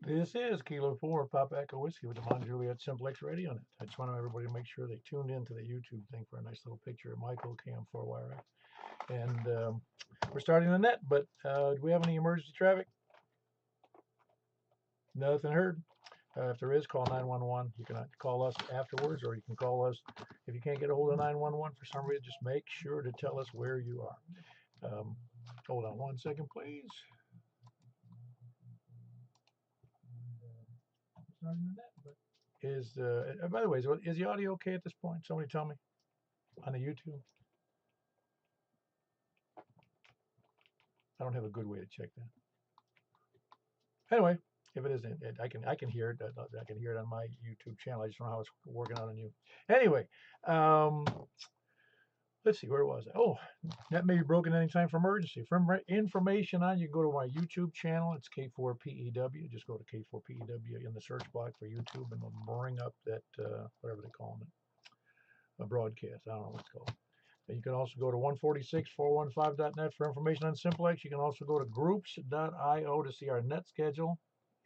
This is Kilo 4 Papa Echo Whiskey with the Mon Juliet Simplex Radio Net. I just want everybody to make sure they tuned into the YouTube thing for a nice little picture of Michael Cam4YRF. And we're starting the net, but do we have any emergency traffic? Nothing heard. If there is, call 911. You can call us afterwards, or you can call us. If you can't get a hold of 911 for some reason, just make sure to tell us where you are. Hold on 1 second, please. Starting the net, but by the way, is the audio okay at this point? Somebody tell me on the YouTube. I don't have a good way to check that. Anyway, if it isn't, I can hear it. I can hear it on my YouTube channel. I just don't know how it's working out on you. Anyway, let's see, where was I? Oh, that may be broken anytime for emergency. For information on, you can go to my YouTube channel. It's K4PEW. Just go to K4PEW in the search block for YouTube, and it'll bring up that whatever they call it, a broadcast. I don't know what it's called. You can also go to 146.415.net for information on Simplex. You can also go to groups.io to see our net schedule.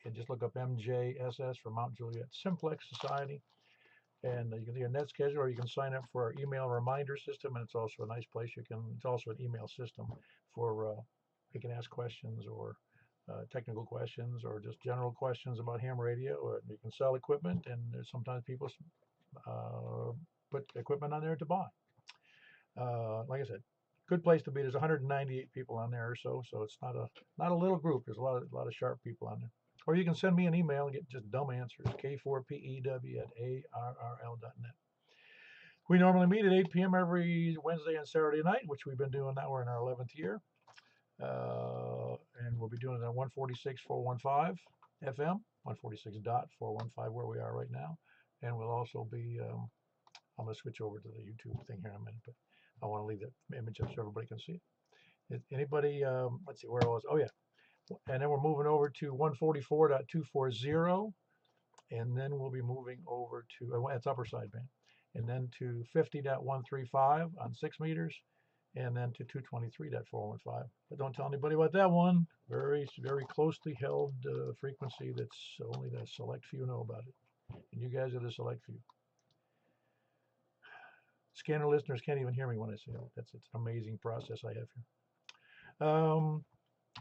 And just look up MJSS for Mount Juliet Simplex Society. And you can see a net schedule, or you can sign up for our email reminder system. And it's also a nice place. It's also an email system for you can ask questions or technical questions or just general questions about ham radio. Or you can sell equipment, and there's sometimes people put equipment on there to buy. Like I said, good place to be. There's 198 people on there or so, so it's not a little group. There's a lot of sharp people on there. Or you can send me an email and get just dumb answers. K4PEW@ARRL.net. We normally meet at 8 p.m. every Wednesday and Saturday night, which we've been doing now. We're in our 11th year, and we'll be doing it at 146.415 FM, 146.415 where we are right now, and we'll also be. I'm going to switch over to the YouTube thing here in a minute, but I want to leave that image up so everybody can see it. Anybody, let's see, where I was. Oh, yeah. And then we're moving over to 144.240. And then we'll be moving over to, it's upper sideband. And then to 50.135 on 6 meters. And then to 223.415. But don't tell anybody about that one. Very, very closely held frequency that's only the select few know about it. And you guys are the select few. Scanner listeners can't even hear me when I say it. It's an amazing process I have here.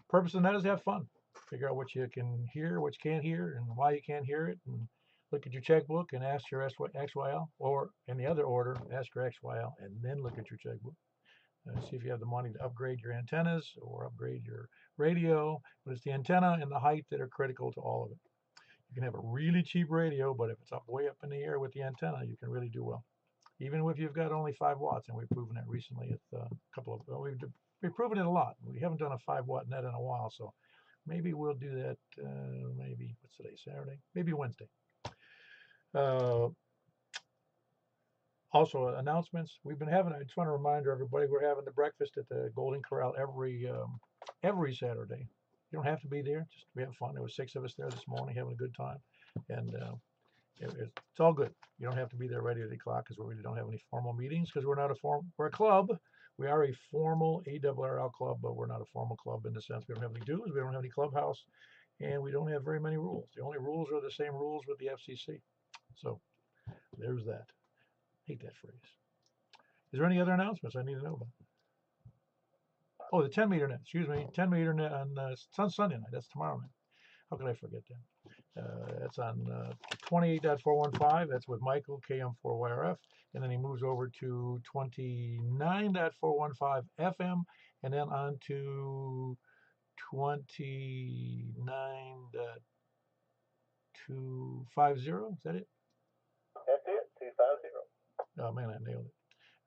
Purpose of that is to have fun. Figure out what you can hear, what you can't hear, and why you can't hear it. And look at your checkbook and ask your XYL, or in the other order, ask your XYL, and then look at your checkbook. See if you have the money to upgrade your antennas or upgrade your radio. But it's the antenna and the height that are critical to all of it. You can have a really cheap radio, but if it's way up in the air with the antenna, you can really do well. Even if you've got only 5 watts, and we've proven that recently at a couple of, we've proven it a lot. We haven't done a 5-watt net in a while, so maybe we'll do that. Maybe what's today? Saturday? Maybe Wednesday. Also, announcements. We've been having. I just want to remind everybody we're having the breakfast at the Golden Corral every Saturday. You don't have to be there. Just we have fun. There were 6 of us there this morning having a good time, and it's all good. You don't have to be there right at 8 o'clock because we really don't have any formal meetings because we're not we're a club. We are a formal ARRL club, but we're not a formal club in the sense we don't have any dues, we don't have any clubhouse, and we don't have very many rules. The only rules are the same rules with the FCC. So there's that. Hate that phrase. Is there any other announcements I need to know about? Oh, the 10-meter net. Excuse me, 10-meter net on Sunday night. That's tomorrow night. How could I forget that? That's on 28.415. That's with Michael, KM4YRF. And then he moves over to 29.415 FM. And then on to 29.250. Is that it? That's it, 250. Oh, man, I nailed it.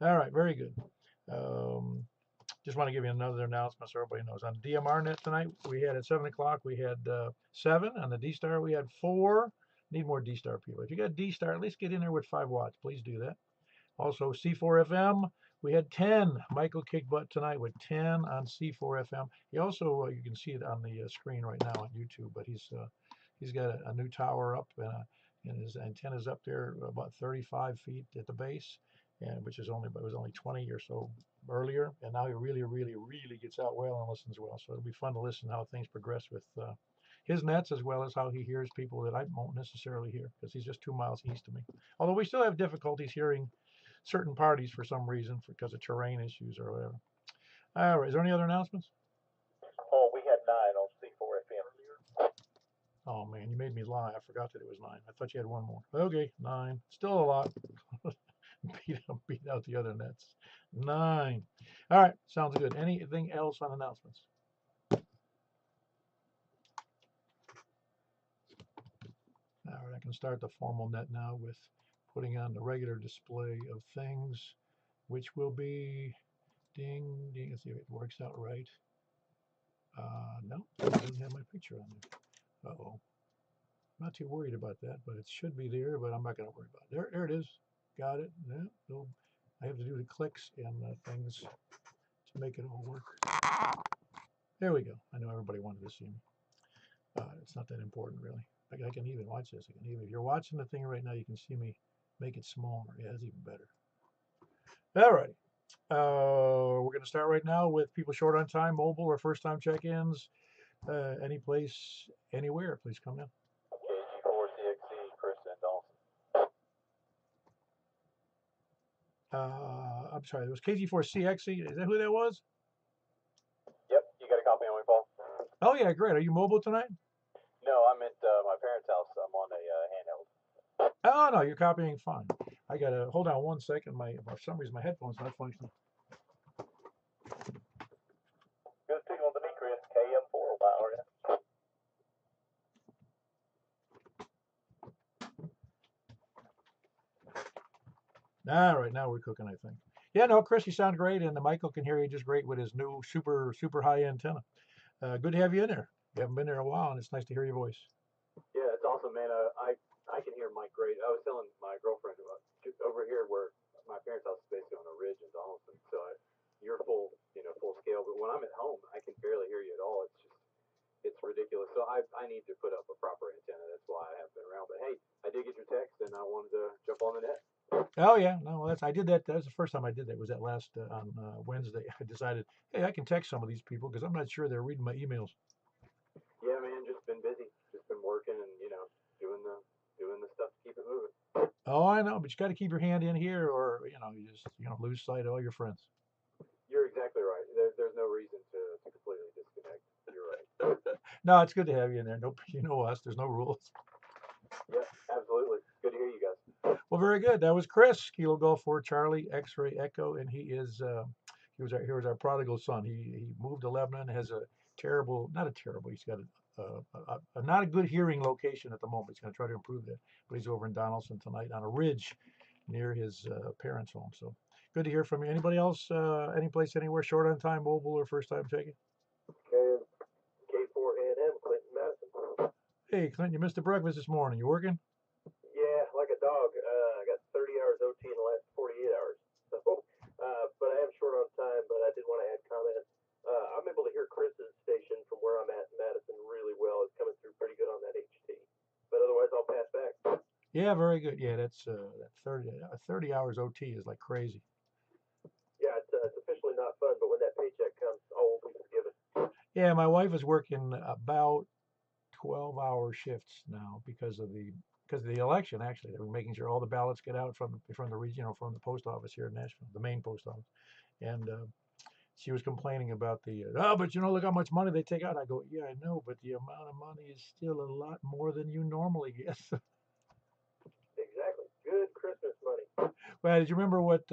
All right, very good. Just want to give you another announcement so everybody knows. On DMR net tonight, we had at 7 o'clock, we had 7. On the D-Star, we had 4. Need more D-Star people. If you got D-Star, at least get in there with 5 watts. Please do that. Also, C4FM, we had 10. Michael kicked butt tonight with 10 on C4FM. He also, you can see it on the screen right now on YouTube, but he's got a new tower up, and his antenna's up there about 35 feet at the base. Which is it was only 20 or so earlier, and now he really gets out well and listens well. So it'll be fun to listen how things progress with his nets as well as how he hears people that I won't necessarily hear because he's just 2 miles east of me. Although we still have difficulties hearing certain parties for some reason because of terrain issues or whatever. All right, is there any other announcements? Oh, we had 9 on C4 FM. Oh man, you made me lie. I forgot that it was 9. I thought you had one more. Okay, 9. Still a lot. beat out the other nets. 9. All right, sounds good. Anything else on announcements? All right, I can start the formal net now with putting on the regular display of things, which will be ding, ding. Let's see if it works out right. No, it doesn't have my picture on there. Uh-oh. Not too worried about that, but it should be there, but I'm not going to worry about it. There it is. Got it. Yeah, no, I have to do the clicks and things to make it all work. There we go. I know everybody wanted to see me. It's not that important, really. I can even watch this. If you're watching the thing right now, you can see me make it smaller. Yeah, that's even better. All right. We're going to start right now with people short on time, mobile or first-time check-ins. Any place, anywhere, please come in. KG4 CXC, Chris and Dawson. I'm sorry, it was KG4CXE. Is that who that was? Yep, you got a copy on me, Paul? Oh, yeah, great. Are you mobile tonight? No, I'm at my parents' house. I'm on a handheld. Oh, no, you're copying fine. I got to hold on one second. For some reason, my headphones not functioning. Good signal to me, Chris. KM4, wow, yeah. All right, now we're cooking, I think. Yeah, no, Chris, you sound great, and the Michael can hear you just great with his new super high antenna. Good to have you in there. You haven't been there a while, and it's nice to hear your voice. Yeah, it's awesome, man. I can hear Mike great. I was telling my girlfriend about just over here where my parents' house is basically on a ridge in Donaldson, so you're full scale. But when I'm at home, I can barely hear you at all. It's ridiculous. So I need to put up a proper antenna. That's why I haven't been around. But hey, I did get your text, and I wanted to jump on the net. Oh yeah, no, I did that. That was the first time I did that. Was that last on Wednesday? I decided, hey, I can text some of these people because I'm not sure they're reading my emails. Yeah, man, just been busy, just been working, and doing the stuff to keep it moving. Oh, I know, but you got to keep your hand in here, or you just lose sight of all your friends. You're exactly right. There's no reason to completely disconnect. You're right. No, it's good to have you in there. No, you know us. There's no rules. Yeah, absolutely. Good to hear you guys. Well, very good. That was Chris, Kilo Golf 4 Charlie X-Ray Echo, and he was our prodigal son. He moved to Lebanon, has a terrible, not a terrible, he's got a not a good hearing location at the moment. He's going to try to improve that, but he's over in Donaldson tonight on a ridge near his parents' home. So good to hear from you. Anybody else? Any place, anywhere, short on time, mobile, or first time checking? K4AM, Clinton, Madison. Hey, Clint, you missed the breakfast this morning. You working? Yeah, like a dog. I got 30 hours OT in the last 48 hours. So, but I am short on time, but I did want to add comments. I'm able to hear Chris's station from where I'm at in Madison really well. It's coming through pretty good on that HT. But otherwise, I'll pass back. Yeah, very good. Yeah, that's that 30 hours OT is like crazy. Yeah, it's officially not fun, but when that paycheck comes, all will be forgiven. Yeah, my wife is working about 12-hour shifts now because of the election. Actually, they're making sure all the ballots get out from the region, from the post office here in Nashville, the main post office. And she was complaining about but look how much money they take out. I go, yeah, I know, but the amount of money is still a lot more than you normally get. Exactly. Good Christmas money. Well, did you remember what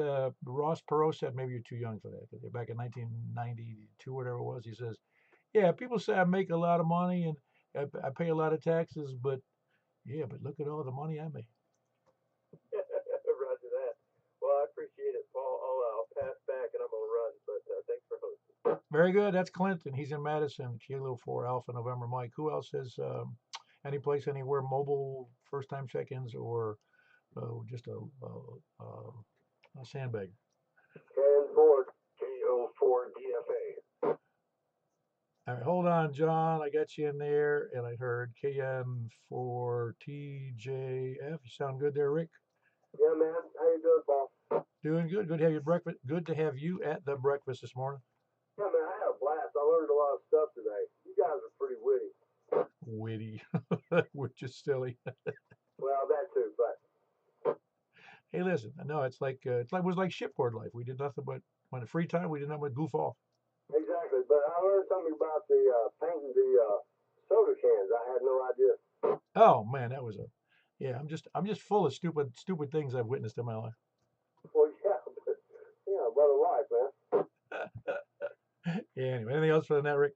Ross Perot said? Maybe you're too young for that. Back in 1992, whatever it was, he says, yeah, people say I make a lot of money and I pay a lot of taxes, but look at all the money I make. Roger that. Well, I appreciate it, Paul. I'll pass back and I'm going to run, but thanks for hosting. Very good. That's Clinton. He's in Madison, Kilo 4 Alpha November Mike. Who else has any place, anywhere, mobile, first-time check-ins, or just a sandbag? KN4, KO4 DFA. All right, hold on, John. I got you in there, and I heard KN4TJF. You sound good there, Rick? Yeah, man. How you doing, Paul? Doing good. Good to have you breakfast. Good to have you at the breakfast this morning. Yeah, man. I had a blast. I learned a lot of stuff today. You guys are pretty witty. witty. We're just silly. Well, that too, but Hey, listen, no, it was like shipboard life. We did nothing but when the free time we did nothing but goof off. exactly. But I learned something about the painting the soda cans. I had no idea. Oh man, that was a yeah. I'm just full of stupid things I've witnessed in my life. Well, yeah, but yeah, what a life, man. Yeah. Anyway, anything else for the net, Rick?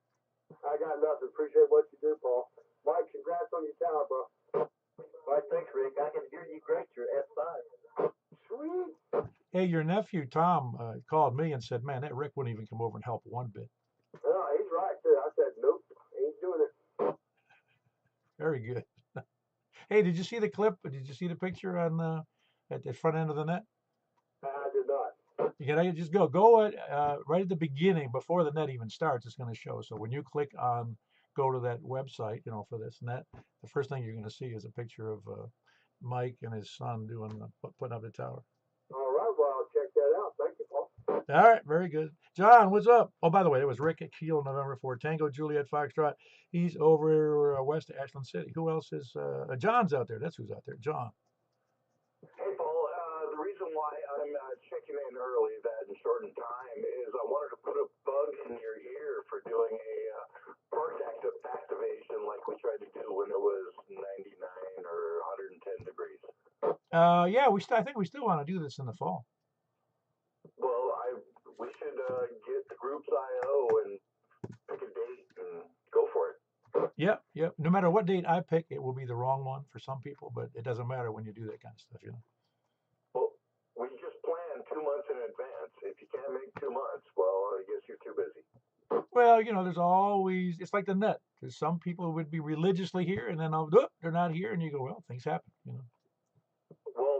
I got nothing. Appreciate what you do, Paul. Mike, congrats on your talent, bro. All right, thanks, Rick. I can hear you great. You're F5. Sweet. Hey, your nephew Tom called me and said, "Man, that Rick wouldn't even come over and help one bit." No, he's right too. I said, nope, ain't doing it. Very good. Hey, did you see the clip? Did you see the picture on at the front end of the net? I did not. You can just go right at the beginning before the net even starts. It's going to show. So when you click on go to that website, for this net, the first thing you're going to see is a picture of Mike and his son putting up the tower. All right, well, I'll check that out. Thank you, Paul. All right, very good. John, what's up? Oh, by the way, it was Rick at Keel, November 4, Tango, Juliet, Foxtrot. He's over west of Ashland City. Who else is? John's out there. That's who's out there. John. Hey, Paul. The reason why I'm checking in early that in shortened time is I wanted to put a bug in your ear for doing a park activation like we tried to do when it was 99 or 110 degrees. Yeah, I think we still want to do this in the fall. Well, we should get the group's IO and pick a date and go for it. Yep. No matter what date I pick, it will be the wrong one for some people, but it doesn't matter when you do that kind of stuff. Well, we just plan 2 months in advance. If you can't make 2 months, well, I guess you're too busy. Well, there's always, it's like the net. There's some people would be religiously here and then they're not here. And you go, well, things happen. Well,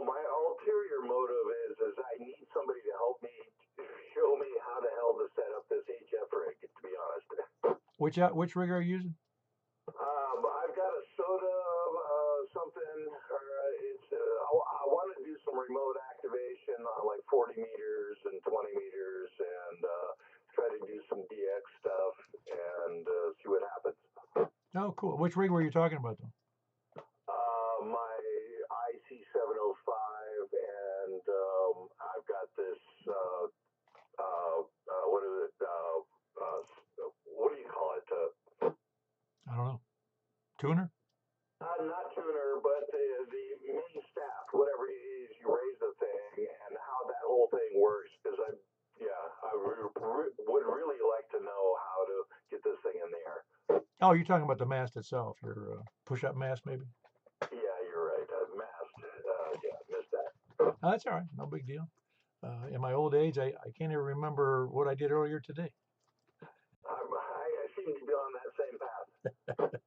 my ulterior motive is I need somebody to help me, show me how the hell to set up this HF rig, to be honest. Which rig are you using? I've got a soda something, or I want to do some remote activation on like 40 meters and 20 meters and try to do some DX stuff and see what happens. Oh, cool. Which rig were you talking about, though? My IC 705, and I've got this. What is it? What do you call it? I don't know. Tuner? Not tuner, but the main staff, whatever it is, you raise the thing, and how that whole thing works. Because I would really like to know how to get this thing in the air. Oh, you're talking about the mast itself, your push-up mast, maybe? Yeah, you're right. Mast. Yeah, missed that. Oh, that's all right. No big deal. In my old age, I can't even remember what I did earlier today. I seem to be on that same path.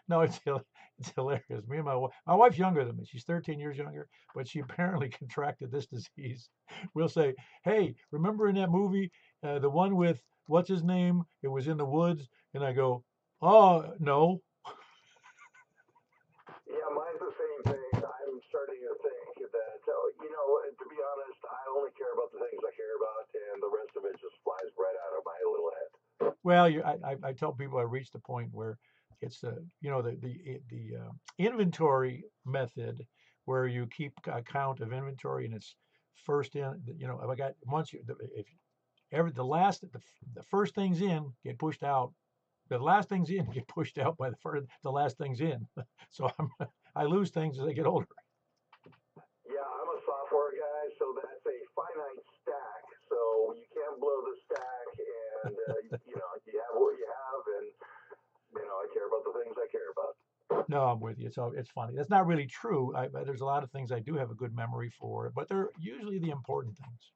No, it's hilarious. Me and my wife's younger than me. She's 13 years younger, but she apparently contracted this disease. We'll say, hey, remember in that movie, the one with what's his name? It was in the woods. And I go, oh, no. Yeah, mine's the same thing. I'm starting to think that, to be honest, I only care about the things I care about, and the rest of it just flies right out of my little head. Well, I tell people I reached the point where it's the inventory method where you keep a count of inventory and it's first in. If I got once if every the first things in get pushed out. The last things in get pushed out by the last things in. So I lose things as I get older. Yeah, I'm a software guy, so that's a finite stack. So you can't blow the stack, and you have what you have, and I care about the things I care about. No, I'm with you. It's funny. That's not really true. There's a lot of things I do have a good memory for, but they're usually the important things.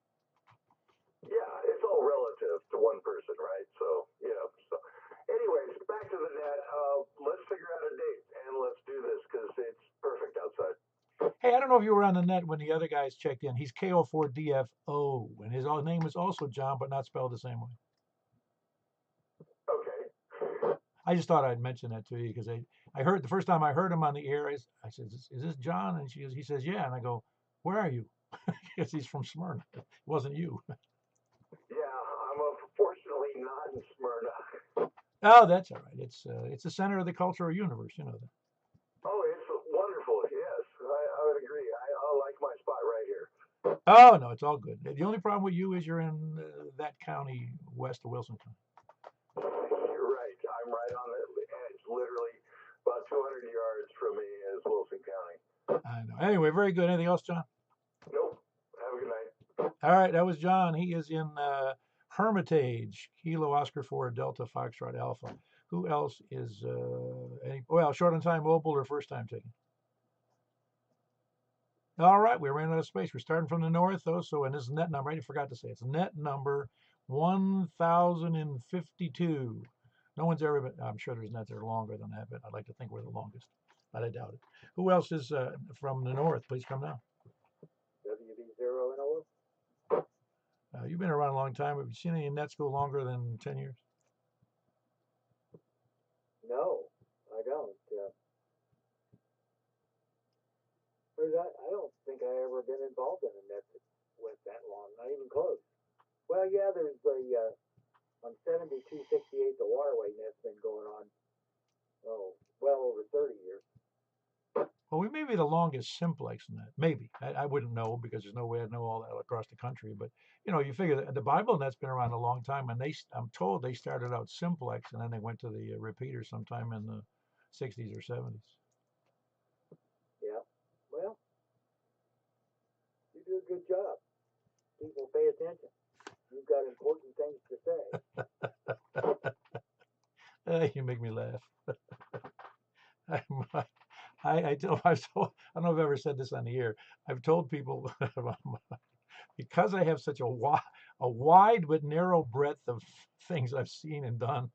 Yeah, it's all relative to one person, right? So, So, anyways, back to the net. Let's figure out a date and let's do this because it's perfect outside. Hey, I don't know if you were on the net when the other guys checked in. He's KO4DFO, and his name is also John, but not spelled the same way. Okay. I just thought I'd mention that to you because I heard the first time I heard him on the air. I said, "Is this John?" And he says, "Yeah." And I go, "Where are you?" Because he's from Smyrna. It wasn't you. Yeah, I'm unfortunately not in Smyrna. Oh, that's all right. It's the center of the cultural universe. You know that. Oh, it's wonderful. Yes, I would agree. I like my spot right here. Oh no, it's all good. The only problem with you is you're in that county west of Wilson County. You're right. I'm right on the edge, literally about 200 yards from me is Wilson County. I know. Anyway, very good. Anything else, John? Nope. Have a good night. All right, that was John. He is in Hermitage, Kilo Oscar 4 Delta Foxtrot Alpha. Who else is well, short on time mobile or first time taking? All right, we ran out of space. We're starting from the north though, so and this is net number. I forgot to say it's net number 1052. No one's ever been. I'm sure there's nets that are longer than that, but I'd like to think we're the longest, but I doubt it. Who else is from the north? Please come down. WV0 and over. You've been around a long time. Have you seen any nets go longer than 10 years? No, I don't. I don't think I ever been involved in a net that went that long, not even close. Well, yeah, there's the on 7268, the waterway net's been going on, well over 30 years. Well, we may be the longest simplex net. Maybe. I wouldn't know because there's no way I'd know all that across the country. But, you figure the Bible net's been around a long time. And I'm told they started out simplex and then they went to the repeater sometime in the 60s or 70s. Yeah. Well, you do a good job. People pay attention. You've got important things to say. You make me laugh. I don't know if I've ever said this on the air. I've told people because I have such a wide but narrow breadth of things I've seen and done.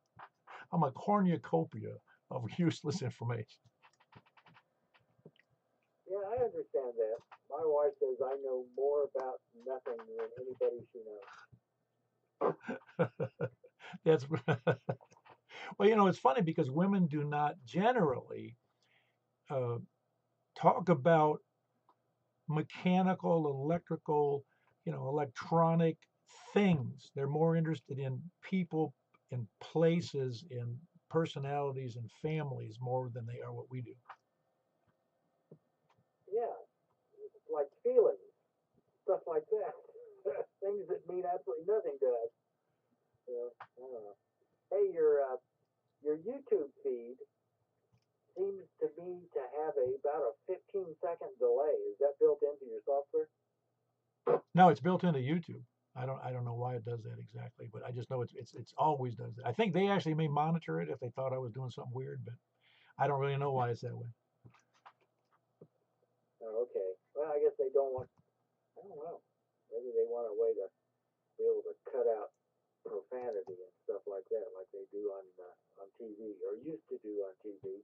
I'm a cornucopia of useless information. Yeah, I understand that. My wife says I know more about nothing than anybody she knows. That's well, it's funny because women do not generally talk about mechanical, electrical, electronic things. They're more interested in people, in places, in personalities and families more than they are what we do. Yeah, it's like feelings, stuff like that. Things that mean absolutely nothing to us. So, I don't know. Hey, your YouTube feed seems to me to have about a 15-second delay. Is that built into your software? No, it's built into YouTube. I don't know why it does that exactly, but I just know it's always does that. I think they actually may monitor it if they thought I was doing something weird, but I don't really know why it's that way. Oh, okay. Well, I guess they don't want. I don't know. Maybe they want a way to be able to cut out profanity and stuff like that, like they do on TV or used to do on TV.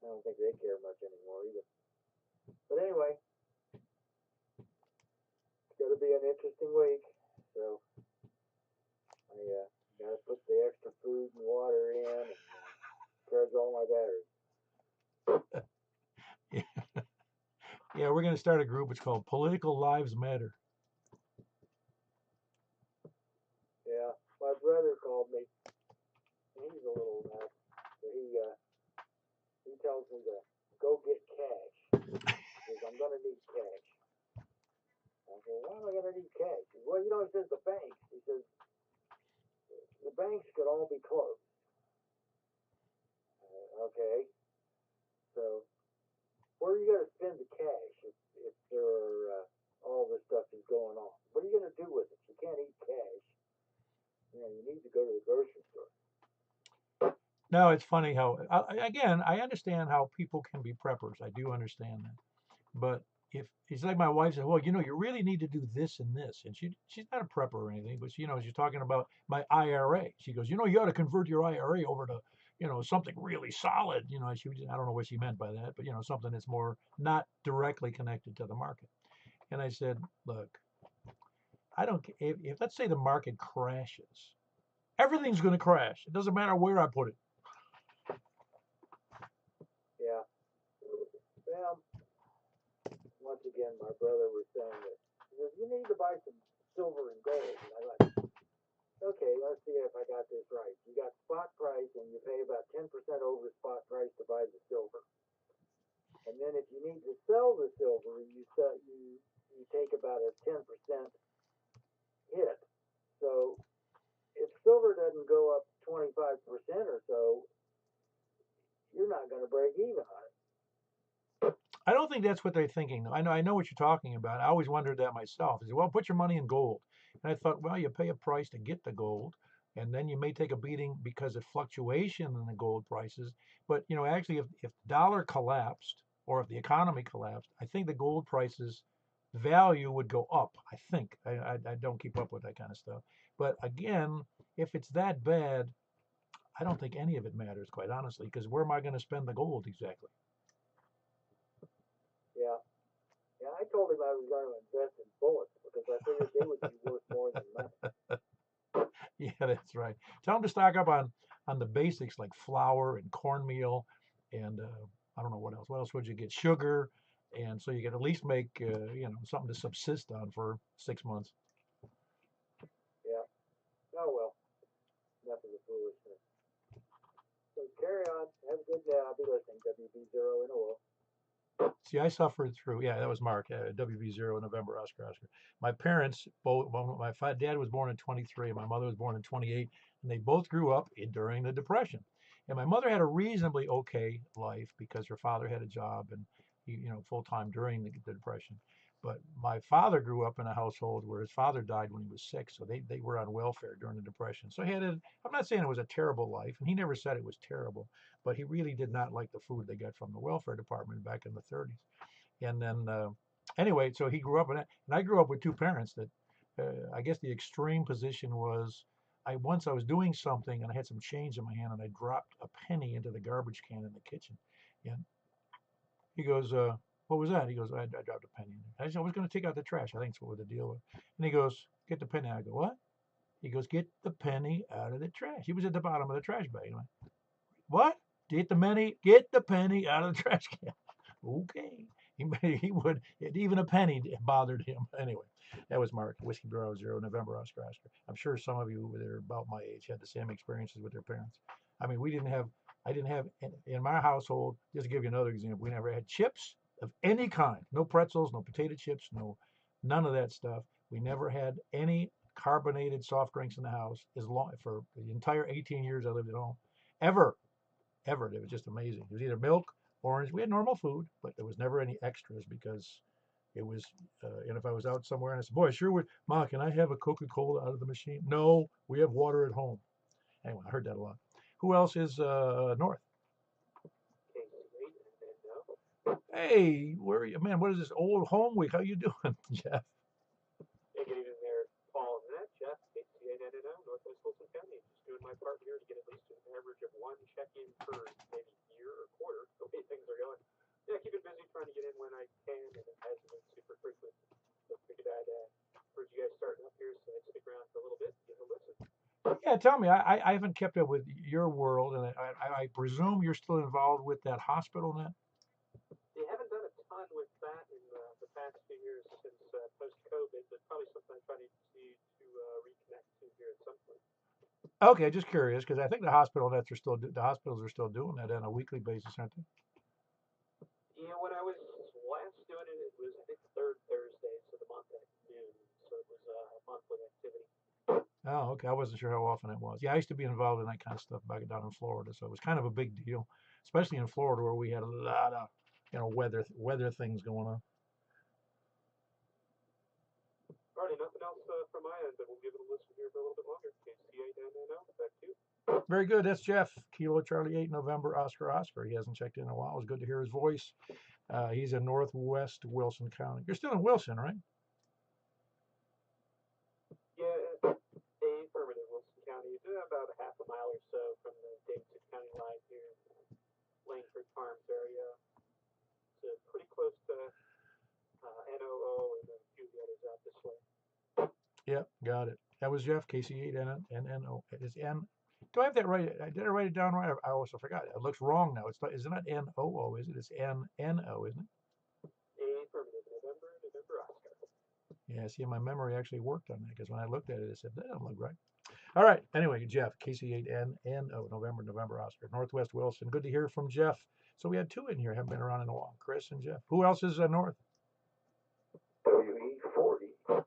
I don't think they care much anymore either. But anyway, it's going to be an interesting week. So I got to put the extra food and water in and charge all my batteries. Yeah, we're going to start a group. It's called Political Lives Matter. Yeah, my brother called me. He's a little nuts. But he tells me to go get cash. He says, I'm going to need cash. I said, why am I going to need cash? He says, well, he says the banks. He says, the banks could all be closed. Okay. So, where are you going to spend the cash if there are all this stuff is going on? What are you going to do with it? You can't eat cash. You need to go to the grocery store. No, it's funny how, again, I understand how people can be preppers. I do understand that. But if it's like my wife said, well, you really need to do this and this. And she's not a prepper or anything, but she's talking about my IRA. She goes, you ought to convert your IRA over to, something really solid. I don't know what she meant by that, but, something that's more not directly connected to the market. And I said, look, I don't, if let's say the market crashes, everything's going to crash. It doesn't matter where I put it. Yeah. Well, once again, my brother was saying that he says, you need to buy some silver and gold. And I thought, okay, let's see if I got this right. You got spot price, and you pay about 10% over spot price to buy the silver. And then if you need to sell the silver, you take about a 10% hit. So if silver doesn't go up 25% or so, you're not going to break even on it. I don't think that's what they're thinking. I know what you're talking about. I always wondered that myself. I said, well, put your money in gold. And I thought, well, you pay a price to get the gold, and then you may take a beating because of fluctuation in the gold prices. But actually, if the dollar collapsed or if the economy collapsed, I think the gold prices value would go up. I think. I don't keep up with that kind of stuff. But again, if it's that bad, I don't think any of it matters, quite honestly, because where am I going to spend the gold exactly? Yeah. Yeah, I told him I was going to invest in bullets because I figured they would be worth more than money. Yeah, that's right. Tell them to stock up on the basics like flour and cornmeal, and I don't know what else. What else would you get? Sugar, and so you can at least make something to subsist on for 6 months. Yeah. Oh well, enough of the foolishness. So carry on. Have a good day. I'll be listening. WB0 in a row. See, I suffered through. Yeah, that was Mark. WB0 November Oscar Oscar. My parents both. Well, dad was born in 23, and my mother was born in 28, and they both grew up during the Depression. And my mother had a reasonably okay life because her father had a job and full time during the Depression. But my father grew up in a household where his father died when he was 6, so they were on welfare during the Depression. So he had a. I'm not saying it was a terrible life, and he never said it was terrible, but he really did not like the food they got from the welfare department back in the 30s. And then anyway, so he grew up in it, and I grew up with two parents that I guess the extreme position was I was doing something and I had some change in my hand and I dropped a penny into the garbage can in the kitchen, and he goes, what was that? He goes, I dropped a penny in there. I said, I was going to take out the trash. I think that's what the deal was. And he goes, get the penny out. I go, what? He goes, get the penny out of the trash. He was at the bottom of the trash bag. I went, what? Get the penny out of the trash can. Okay. He would, even a penny bothered him. Anyway, that was Mark, Whiskey Bravo Zero, November Oscar Oscar. I'm sure some of you that are about my age had the same experiences with their parents. I mean, I didn't have, in my household, just to give you another example, we never had chips of any kind. No pretzels, no potato chips, none of that stuff. We never had any carbonated soft drinks in the house for the entire 18 years I lived at home. Ever. It was just amazing. It was either milk, orange. We had normal food, but there was never any extras because it was. And if I was out somewhere and I said, "Boy, I sure would, Ma, can I have a Coca-Cola out of the machine?" No, we have water at home. Anyway, I heard that a lot. Who else is north? Hey, where are you, man? What is this old home week? How you doing, Jeff? Hey, good evening there, Paul and Matt. Jeff, KCA990, Northwest Wilson County. Just doing my part here to get at least an average of one check-in per maybe year or quarter, the way things are going. Yeah, keep it busy trying to get in when I can, and it hasn't been super frequent. So figured I'd heard you guys starting up here, so I'd stick around for a little bit, give a listen. Yeah, tell me. I haven't kept up with your world, and I presume you're still involved with that hospital net. They haven't done a ton with that in the past few years since post-COVID, but probably something I'm trying to see to reconnect to here at some point. Okay, just curious because I think the hospitals are still doing that on a weekly basis, aren't they? Yeah, when I was last doing it, it was I think the third Thursdays of the month at noon, so it was a monthly activity. Oh, okay. I wasn't sure how often it was. Yeah, I used to be involved in that kind of stuff back down in Florida, so it was kind of a big deal, especially in Florida where we had a lot of weather things going on. Alrighty, nothing else from my end, but we'll give it a listen here for a little bit longer. KCA990, back to you. Very good. That's Jeff. Kilo Charlie 8 November Oscar Oscar. He hasn't checked in a while. It was good to hear his voice. He's in Northwest Wilson County. You're still in Wilson, right? Yeah, affirmative, Wilson County. About a half a mile or so from the Davidson County line here, Langford Farms area. So pretty close to NOO and then a few of the others out this way. Yep, got it. That was Jeff, KC8NNO. It is N. Do I have that right? Did I write it down right? I also forgot. It looks wrong now. It's not NOO, is it? It's NNO, isn't it? Affirmative, November Oscar. Yeah, see, my memory actually worked on that because when I looked at it, I said, that doesn't look right. All right. Anyway, Jeff, KC8NNO, November, Oscar, Northwest Wilson. Good to hear from Jeff. So we had two in here, haven't been around in a while. Chris and Jeff. Who else is north? WE40.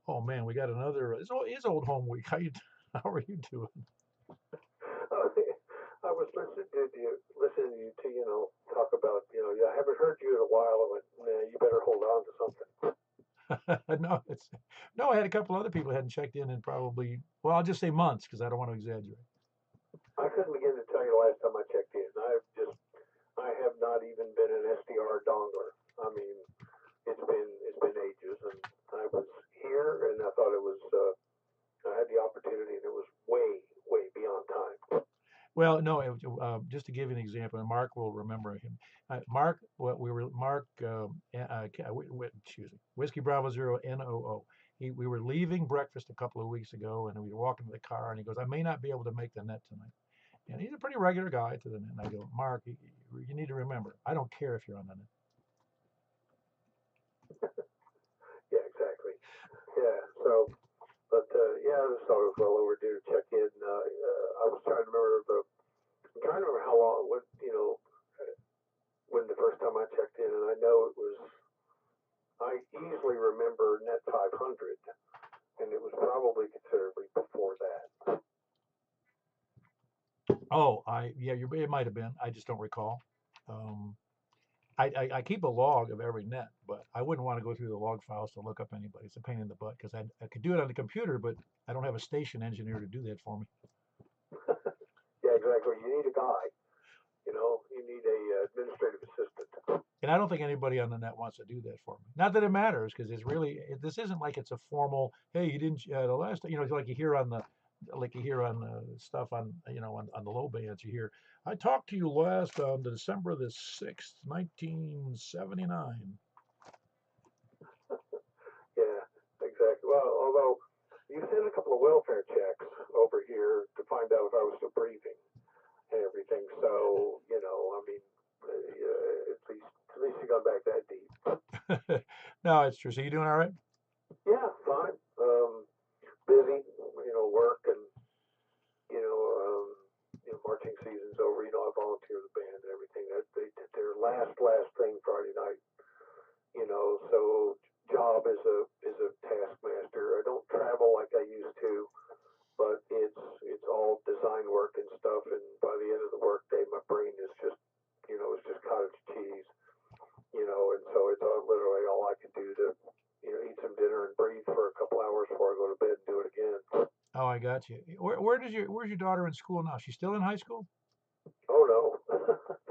Oh man, we got another. It's old home week. How are you doing? I was listening to you to talk about I haven't heard you in a while. I went, nah, you better hold on to something. No. I had a couple other people who hadn't checked in probably. Well, I'll just say months because I don't want to exaggerate. I couldn't begin to tell you the last time I checked in. I have not even been an SDR dongler. I mean, it's been ages, and I was here, and I thought it was I had the opportunity, and it was way beyond time. Well, no, just to give you an example, and Mark will remember him. Mark, what we were Mark, excuse me, Whiskey Bravo Zero NOO. We were leaving breakfast a couple of weeks ago, and we were walking to the car, and he goes, "I may not be able to make the net tonight." And he's a pretty regular guy to the net. And I go, "Mark, you need to remember, I don't care if you're on the net." Yeah, exactly. Yeah. So, but yeah, I just thought it was well overdue to check in. I was trying to remember I'm trying to remember how long, when the first time I checked in, and I know it was. I easily remember Net 500, and it was probably considerably before that. Oh, it might have been. I just don't recall. Um, I keep a log of every net, but I wouldn't want to go through the log files to look up anybody. It's a pain in the butt because I could do it on the computer, but I don't have a station engineer to do that for me. Yeah, exactly. You need a guy. You need a administrative assistant. And I don't think anybody on the net wants to do that for me. Not that it matters, because this isn't like it's a formal. Hey, you didn't the last. It's like you hear on the stuff on the low bands. You hear, I talked to you last on December the 6th, 1979. Yeah, exactly. Well, although you sent a couple of welfare checks over here to find out if I was still breathing and everything. So, I mean, at least you got back that deep. No, it's true. So you doing all right? Yeah, fine. Busy, work and marching season's over. I volunteer the band and everything. They did their last thing Friday night. So job is a taskmaster. I don't travel like I used to, but it's all design work and stuff. And by the end of the workday, my brain is just it's just cottage cheese. And so it's literally all I can do to eat some dinner and breathe for a couple hours before I go to bed and do it again. Oh, I got you. Where's your daughter in school now? She's still in high school? Oh no,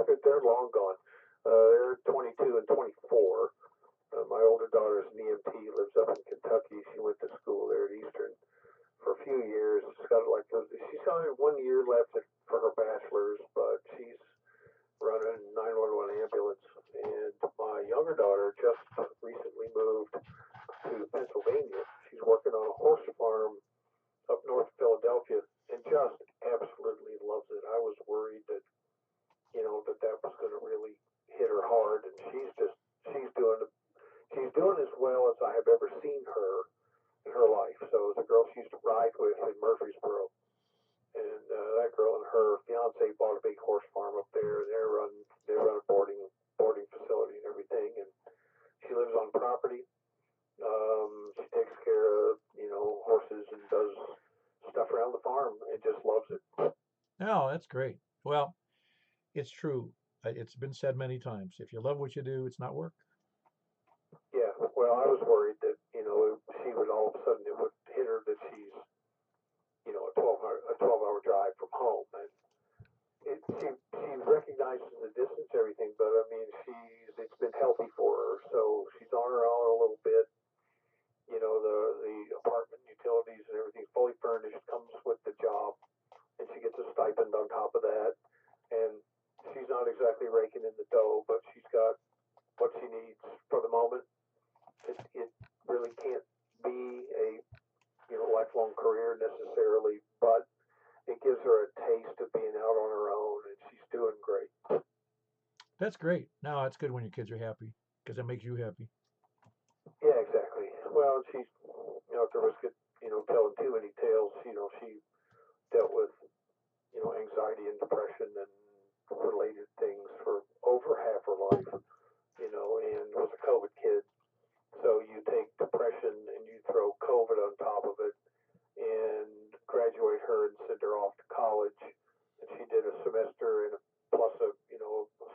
they're long gone. They're 22 and 24. My older daughter's an EMT, lives up in Kentucky. She went to school there at Eastern for a few years. She's got 1 year left for her bachelor's, but she's running a 911 ambulance. And my younger daughter just recently moved to Pennsylvania. She's working on a horse farm up north of Philadelphia and just absolutely loves it. I was worried that that was going to really hit her hard, and she's doing as well as I have ever seen her in her life. So as a girl she used to ride with in Murfreesboro, and that girl and her fiance bought a big horse farm up there. They run a boarding facility and everything, and she lives on property. She takes care of horses and does stuff around the farm and just loves it. No, that's great. Well, it's true. It's been said many times. If you love what you do, it's not work. Yeah, well, I was worried that she would all of a sudden it would hit her that she's a 12-hour drive from home, and she recognizes the distance, everything, but I mean it's been healthy for her, so she's on her own a little bit. The apartment utilities and everything fully furnished comes with the job, and she gets a stipend on top of that, and she's not exactly raking in the dough, but she's got what she needs for the moment. It really can't be a lifelong career necessarily, but it gives her a taste of being out on her own, and she's doing great. That's great. No, it's good when your kids are happy because it makes you happy. Yeah, exactly. Well, she's at the risk of telling too many tales. anxiety and depression and related things for over half her life, and was a COVID kid. So you take depression and you throw COVID on top of it and graduate her and send her off to college. And she did a semester and a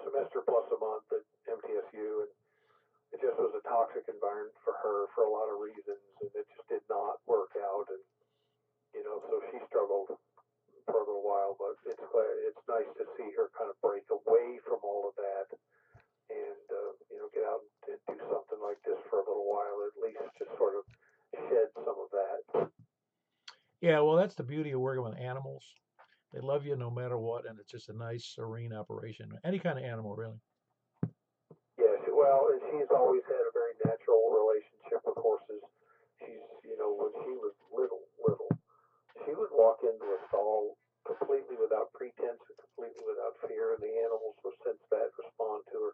semester plus a month at MTSU, and it just was a toxic environment for her for a lot of reasons, and it just did not work out. And so she struggled for a little while, but it's nice to see her kind of break away from all of that and get out and do something like this for a little while, at least just sort of shed some of that. Yeah, well, that's the beauty of working with animals. They love you no matter what, and it's just a nice, serene operation. Any kind of animal, really. Yes, well, and she's always had a very natural relationship with horses. She's, when she was little, she would walk into a stall completely without pretense and completely without fear, and the animals would sense that, respond to her.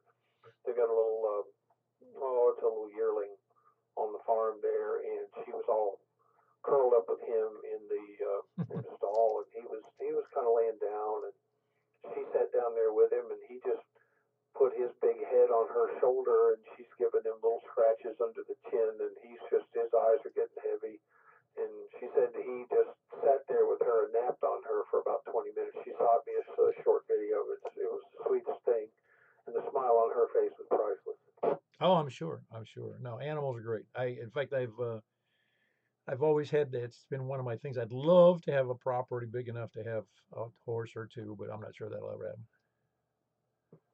They got a little, it's a little yearling on the farm there, and she was all curled up with him in the stall, and he was kind of laying down, and she sat down there with him, and he just put his big head on her shoulder, and she's giving him little scratches under the chin, and his eyes are getting heavy. And she said he just sat there with her and napped on her for about 20 minutes. She shot me a short video. It was the sweetest thing, and the smile on her face was priceless. Oh, I'm sure. I'm sure. No, animals are great. In fact, I've always had that. It's been one of my things. I'd love to have a property big enough to have a horse or two, but I'm not sure that'll ever happen.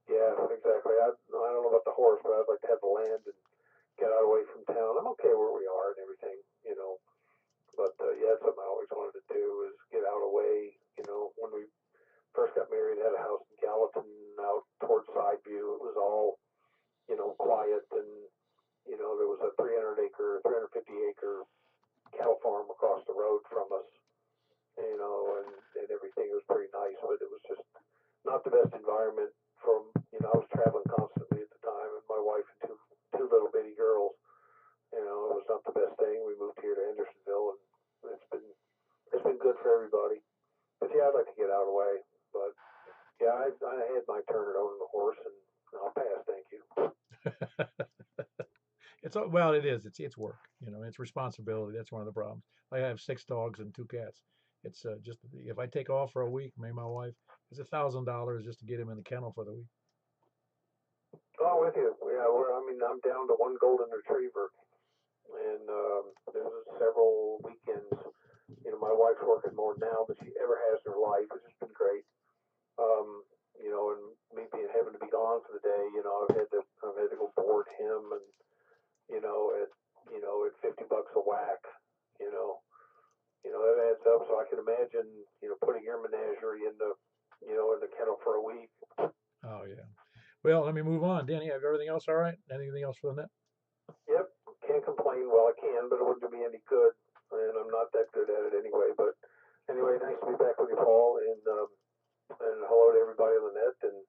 Yeah, exactly. I don't know about the horse, but I'd like to have the land and get out away from town. I'm okay where we are and everything. But yeah, it's something I always wanted to do is get out away. When we first got married, had a house in Gallatin out towards Sideview. It was all quiet, and there was a 350 acre cattle farm across the road from us. And everything. It was pretty nice, but it was just not the best environment. I was traveling constantly at the time, and my wife and two little bitty girls. It was not the best thing. We moved here to Hendersonville, and it's been good for everybody. But yeah, I'd like to get out of the way. But yeah, I had my turn it over to the horse, and I'll pass. Thank you. Well, it is. It's work. It's responsibility. That's one of the problems. I have 6 dogs and 2 cats. It's just if I take off for a week, me and my wife, it's $1,000 just to get him in the kennel for the week. Oh, with you. Yeah, I'm down to one golden retriever, and there's several weekends. My wife's working more now than she ever has in her life, which has been great. And me having to be gone for the day, I've had to go board him, and at $50 a whack, that adds up. So I can imagine, putting your menagerie in the kennel for a week. Oh yeah. Well, let me move on. Danny, have everything else all right? Anything else for the net? Yep, can't complain. Well, I can, but it wouldn't do me any good, and I'm not that good at it anyway. But anyway, nice to be back with you, Paul, and hello to everybody on the net. And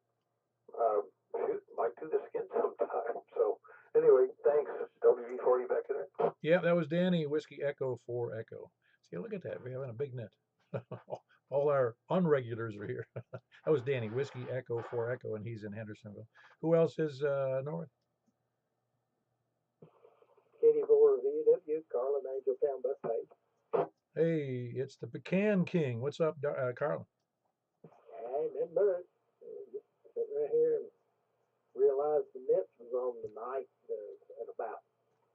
might do this again sometime. So anyway, thanks. WV40 back in there. Yeah, that was Danny, Whiskey Echo 4 Echo. See, look at that. We're having a big net. All our unregulars are here. That was Danny, Whiskey Echo 4 Echo, and he's in Hendersonville. Who else is north? Katie for VW, Carlin Angel Town Bus Page. Hey, it's the Pecan King. What's up, Carlin? Ain't that much. Just sitting right here and realized the Mets was on tonight at about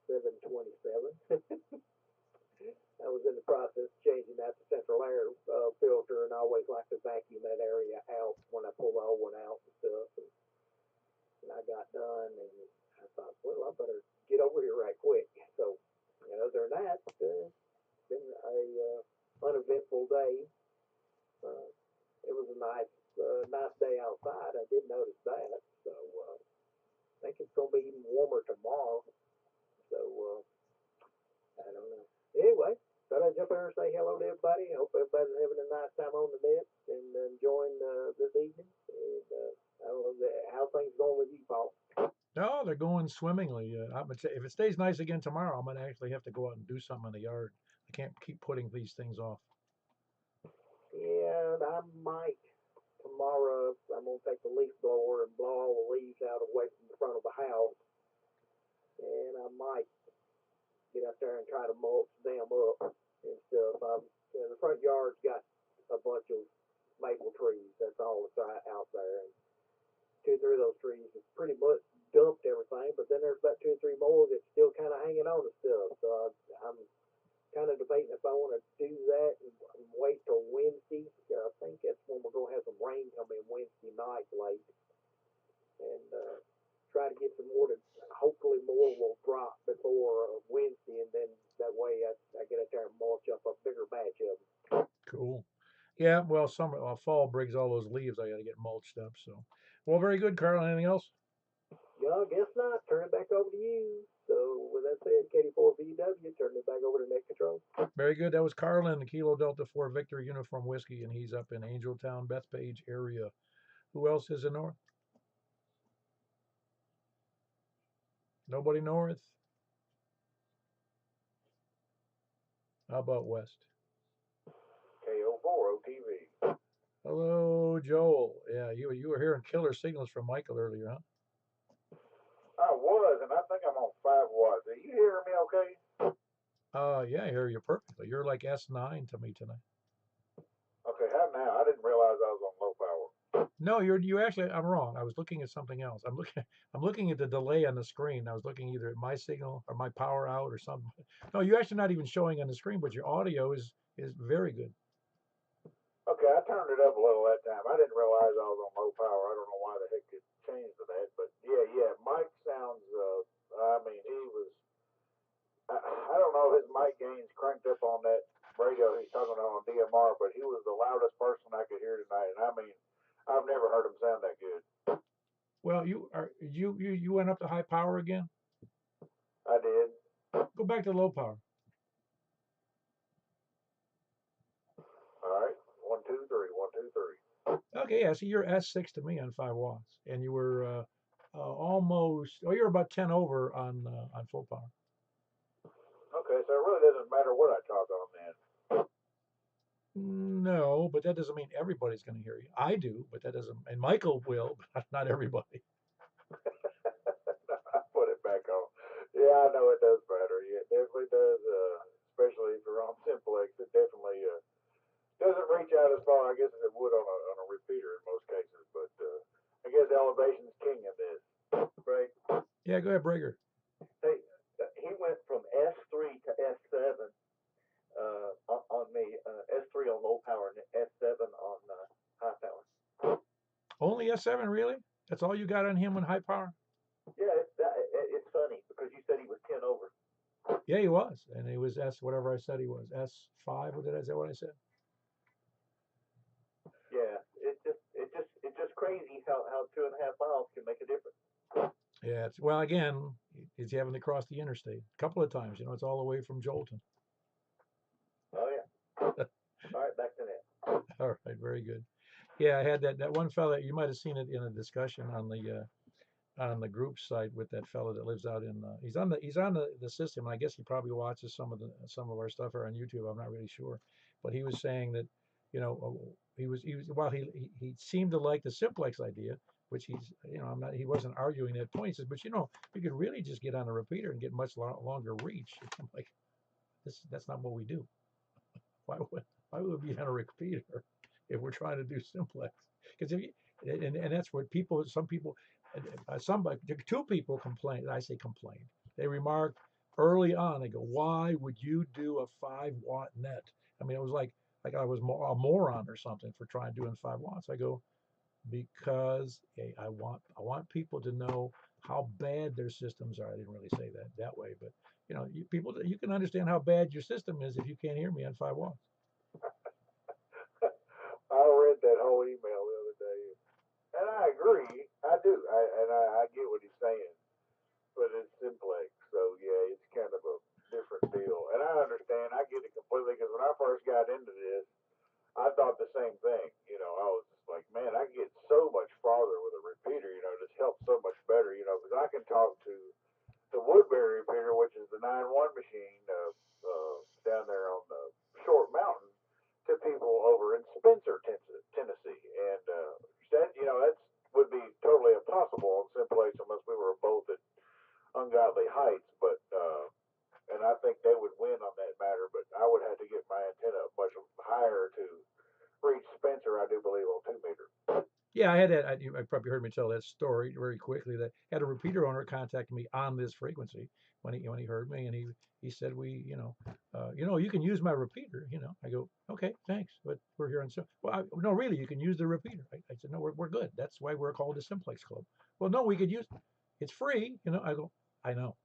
7:27. I was in the process of changing out the central air filter, and I always like to vacuum that area out when I pull the old one out and stuff. And I got done, and I thought, well, I better get over here right quick. So, other than that, it's been a uneventful day. It was a nice day outside. I did notice that. So, I think it's going to be even warmer tomorrow. So, I don't know. Anyway, thought I'd jump in and say hello to everybody. I hope everybody's having a nice time on the net and enjoying this evening. And I don't know how things going with you, Paul. No, they're going swimmingly. If it stays nice again tomorrow, I'm going to actually have to go out and do something in the yard. I can't keep putting these things off. Yeah, I might tomorrow I'm gonna take the leaf blower and blow all the leaves out away from the front of the house, and I might get out there and try to mulch them up and stuff. The front yard's got a bunch of maple trees. That's all that's out there, and 2 or 3 of those trees have pretty much dumped everything. But then there's about 2 or 3 more that's still kind of hanging on to stuff. So I'm kind of debating if I want to do that and wait till Wednesday. I think that's when we're gonna have some rain come in Wednesday night late, and try to get some more. Hopefully more will drop before Wednesday, and then that way I get out there and mulch up a bigger batch of them. Cool. Yeah, well, fall brings all those leaves. I got to get mulched up. So, well, very good, Carl. Anything else? Yeah, I guess not. Turn it back over to you. So with that said, Katie4VW, turn it back over to Net Control. Very good. That was Carl in the Kilo Delta 4 Victor Uniform Whiskey, and he's up in Angeltown, Bethpage area. Who else is in north? Nobody north? How about west? KO4OTV. Hello, Joel. Yeah, you were hearing killer signals from Michael earlier, huh? I was, and I think I'm on 5 watts. Are you hearing me okay? Yeah, I hear you perfectly. You're like S9 to me tonight. Okay, how now? I didn't realize I was on low power. No, you actually. I'm wrong. I was looking at something else. I'm looking at the delay on the screen. I was looking either at my signal or my power out or something. No, you're actually not even showing on the screen, but your audio is very good. Okay, I turned it up a little that time. I didn't realize I was on low power. I don't know why the heck it changed to that, but yeah. Mike sounds. I mean, he was. I don't know if his mic gain's cranked up on that radio he's talking on DMR, but he was the loudest person I could hear tonight, and I mean, I've never heard him sound that good. Well, you went up to high power again. I did. Go back to low power. All right, 1, 2, 3, 1, 2, 3. Okay, yeah. So you're S6 to me on 5 watts, and you were almost. Oh, you're about 10 over on full power. Okay, so it really doesn't matter what I talk on then. No, but that doesn't mean everybody's going to hear you. I do, but that doesn't. And Michael will, but not everybody. I put it back on. Yeah, I know it does matter. Yeah, it definitely does. Especially if you're on Simplex, it definitely doesn't reach out as far, I guess, as it would on a repeater in most cases. But I guess elevation's king in this. Right. Yeah, go ahead, Brigger. Hey, he went from S3 to S7 on me. S3 on low power and S7 on high power. Only S7, really? That's all you got on him on high power? Yeah, it's funny because you said he was 10 over. Yeah, he was, and he was S whatever I said he was S5. Is that what I said? Yeah, it's just crazy how 2.5 miles can make a difference. Yeah. Well, again, he's having to cross the interstate a couple of times. It's all the way from Jolton. Oh yeah. All right, back to that. All right, very good. Yeah, I had that one fella. You might have seen it in a discussion on the group site with that fellow that lives out in. He's on the system. And I guess he probably watches some of our stuff or on YouTube. I'm not really sure, but he was saying that, he was well, he seemed to like the Simplex idea, which he wasn't arguing that point. He says, but you could really just get on a repeater and get much longer reach. I'm like, that's not what we do. Why would we be on a repeater if we're trying to do Simplex? Because and that's what some people, two people complained. I say complained. They remarked early on. They go, "Why would you do a 5 watt net?" I mean, it was like I was a moron or something for trying doing 5 watts. I go, because I want people to know how bad their systems are. I didn't really say that way, but you can understand how bad your system is if you can't hear me on 5 watts. I read that whole email the other day, and I agree. I do. I get what he's saying, but it's Simplex, so yeah, it's kind of a different deal. And I understand. I get it completely because when I first got into this, I thought the same thing. I was just like, man, I can get so much farther with a repeater. This helps so much better. Because I can talk to the Woodbury repeater, which is the 9-1 machine down there on the Short Mountain, to people over in Spencer, Tennessee, and the heights, but and I think they would win on that matter. But I would have to get my antenna much higher to reach Spencer. I do believe on 2 meter. Yeah, I had that. I probably heard me tell that story very quickly. That had a repeater owner contact me on this frequency when he heard me, and he said, you can use my repeater. I go, okay, thanks, but we're here on so. Well, no, really, you can use the repeater. I said, no, we're good. That's why we're called the Simplex Club. Well, no, we could use. It's free. I go, I know.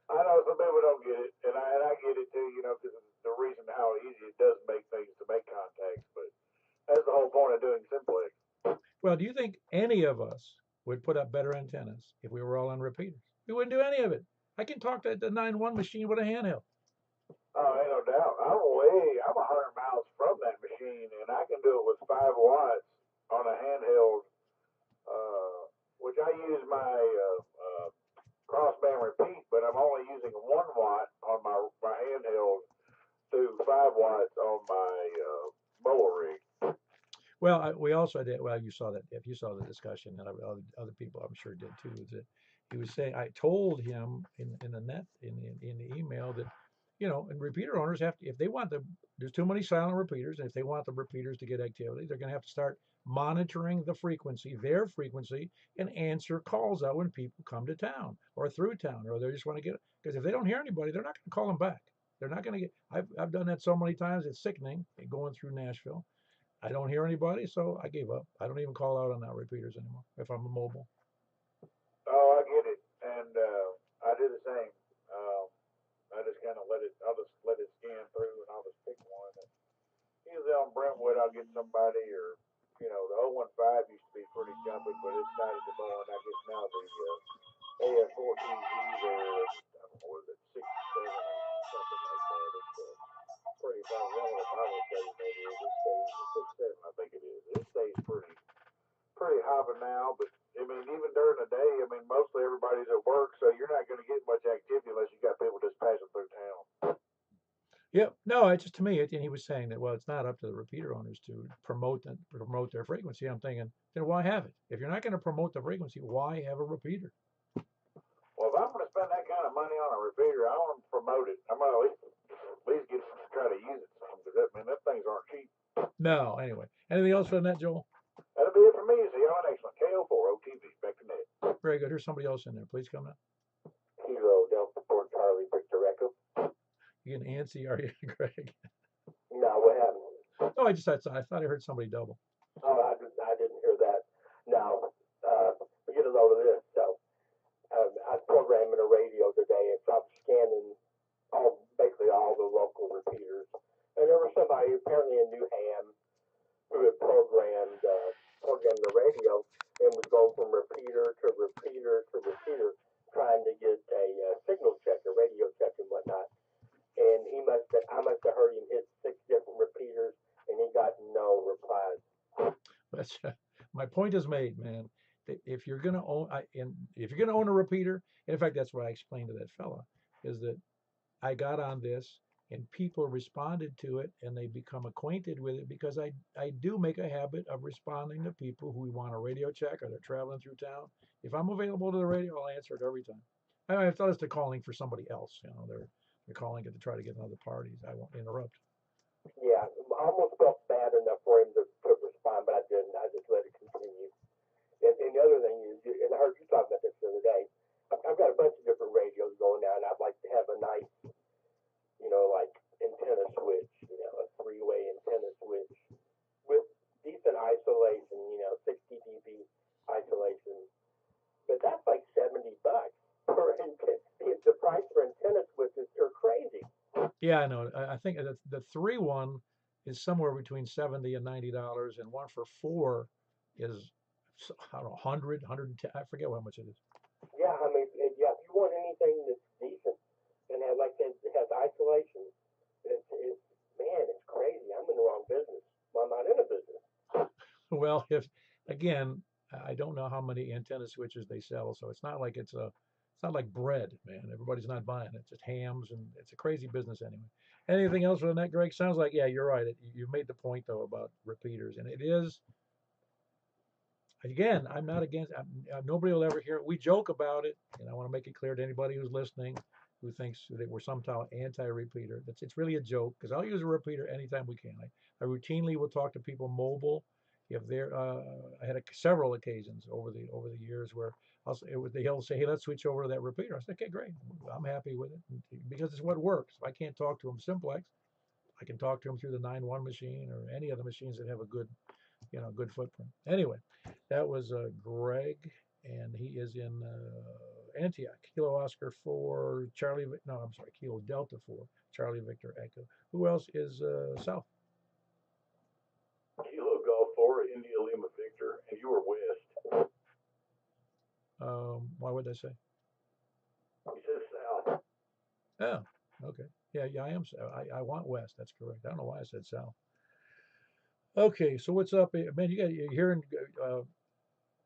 I know some people don't get it, and I get it too. Because the reason how easy it does make things to make contacts, but that's the whole point of doing Simplex. Well, do you think any of us would put up better antennas if we were all on repeaters? We wouldn't do any of it. I can talk to the 9-1 machine with a handheld. Oh, ain't no doubt. I'm 100 miles from that machine, and I can do it with 5 watts on a handheld, which I use my crossband repeat, but I'm only using 1 watt on my handheld through 5 watts on my mower rig. Well, we also did. Well, you saw that. If you saw the discussion, and other people, I'm sure, did too. Is that he was saying? I told him in the net in the email that and repeater owners have to, if they want there's too many silent repeaters, and if they want the repeaters to get activity, they're going to have to start monitoring their frequency, and answer calls out when people come to town or through town, or they just want to get. Because if they don't hear anybody, they're not going to call them back. They're not going to get. I've done that so many times. It's sickening going through Nashville. I don't hear anybody, so I gave up. I don't even call out on that repeaters anymore if I'm mobile. Oh, I get it, and I do the same. I just kind of I'll just let it scan through, and I'll just pick one. And usually on Brentwood, I'll get somebody, or the 015 used to be pretty jumpy, but it's not at the moment. I guess now the AF14Z, they're I don't know, what is it, 6, 7, or something like that. It's pretty fun. One of the Bible studies maybe is it stays 6, 7, I think it is. It stays pretty hopping now, but I mean, even during the day, I mean, mostly everybody's at work, so you're not going to get much activity unless you got people just passing through town. Yeah, no, it's just to me, and he was saying that, well, it's not up to the repeater owners to promote their frequency. I'm thinking, then why have it? If you're not going to promote the frequency, why have a repeater? Well, if I'm going to spend that kind of money on a repeater, I want to promote it. I'm going to at least get to try to use it some, because that things aren't cheap. No, anyway. Anything else on that, Joel? That'll be it for me. See you on the next one. KO4 OTV. Back to net. Very good. Here's somebody else in there. Please come now. Kilo Delta 4 Charlie Victor Echo. You getting antsy, are you, Greg? No, what happened? No, I thought I heard somebody double. Oh, I didn't hear that. Now, get a load of this. So, I was programming a radio today, and so I'm scanning basically all the local repeaters. And there was somebody apparently in Newham who had programmed the radio and was going from repeater to repeater to repeater, trying to get a signal check, a radio check, and whatnot. And I must have heard him hit 6 different repeaters, and he got no replies. That's my point is made, man. If you're gonna own, if you're gonna own a repeater, in fact, that's what I explained to that fella, is that I got on this and people responded to it and they become acquainted with it, because I do make a habit of responding to people who want a radio check or they're traveling through town. If I'm available to the radio, I'll answer it every time. I thought it's they're calling for somebody else. They're calling it to try to get another party. I won't interrupt. Yeah, I almost felt bad enough for him to respond, but I didn't. I just let it continue. And the other thing is, and I heard you talk about this the other day, I've got a bunch of different radios going now, and I'd like to have a nice, like antenna switch, a 3-way antenna switch with decent isolation, 60 dB isolation. But that's like $70 for the price for antenna switches are crazy. Yeah, I know. I think the 3-1 is somewhere between $70 and $90, and one for 4 is, I don't know, 100, 110. I forget how much it is. Yeah, I mean, if you want anything that's decent and has isolation, it's crazy. I'm in the wrong business. Well, I'm not in a business. Well, again, I don't know how many antenna switches they sell, so it's not like it's not like bread, man. Everybody's not buying it. It's just hams, and it's a crazy business anyway. Anything else with that, Greg? Sounds like, yeah, you're right. You made the point though about repeaters, and it is. again, I'm not against. Nobody will ever hear it. We joke about it, and I want to make it clear to anybody who's listening who thinks that we're somehow anti-repeater. It's really a joke because I'll use a repeater anytime we can. I routinely will talk to people mobile if they're. I had several occasions over the years where they'll say, hey, let's switch over to that repeater. I said, okay, great. I'm happy with it because it's what works. If I can't talk to them simplex, I can talk to them through the 9.1 machine or any of the machines that have a good, good footprint. Anyway, that was Greg, and he is in Antioch. Kilo Oscar 4, Charlie. No, I'm sorry, Kilo Delta 4, Charlie Victor Echo. Who else is south? Kilo Golf 4, India Lima Victor, and you were west. Why would I say? You said south. Oh, okay. Yeah, I am. I want west. That's correct. I don't know why I said south. Okay, so what's up, man? You're hearing.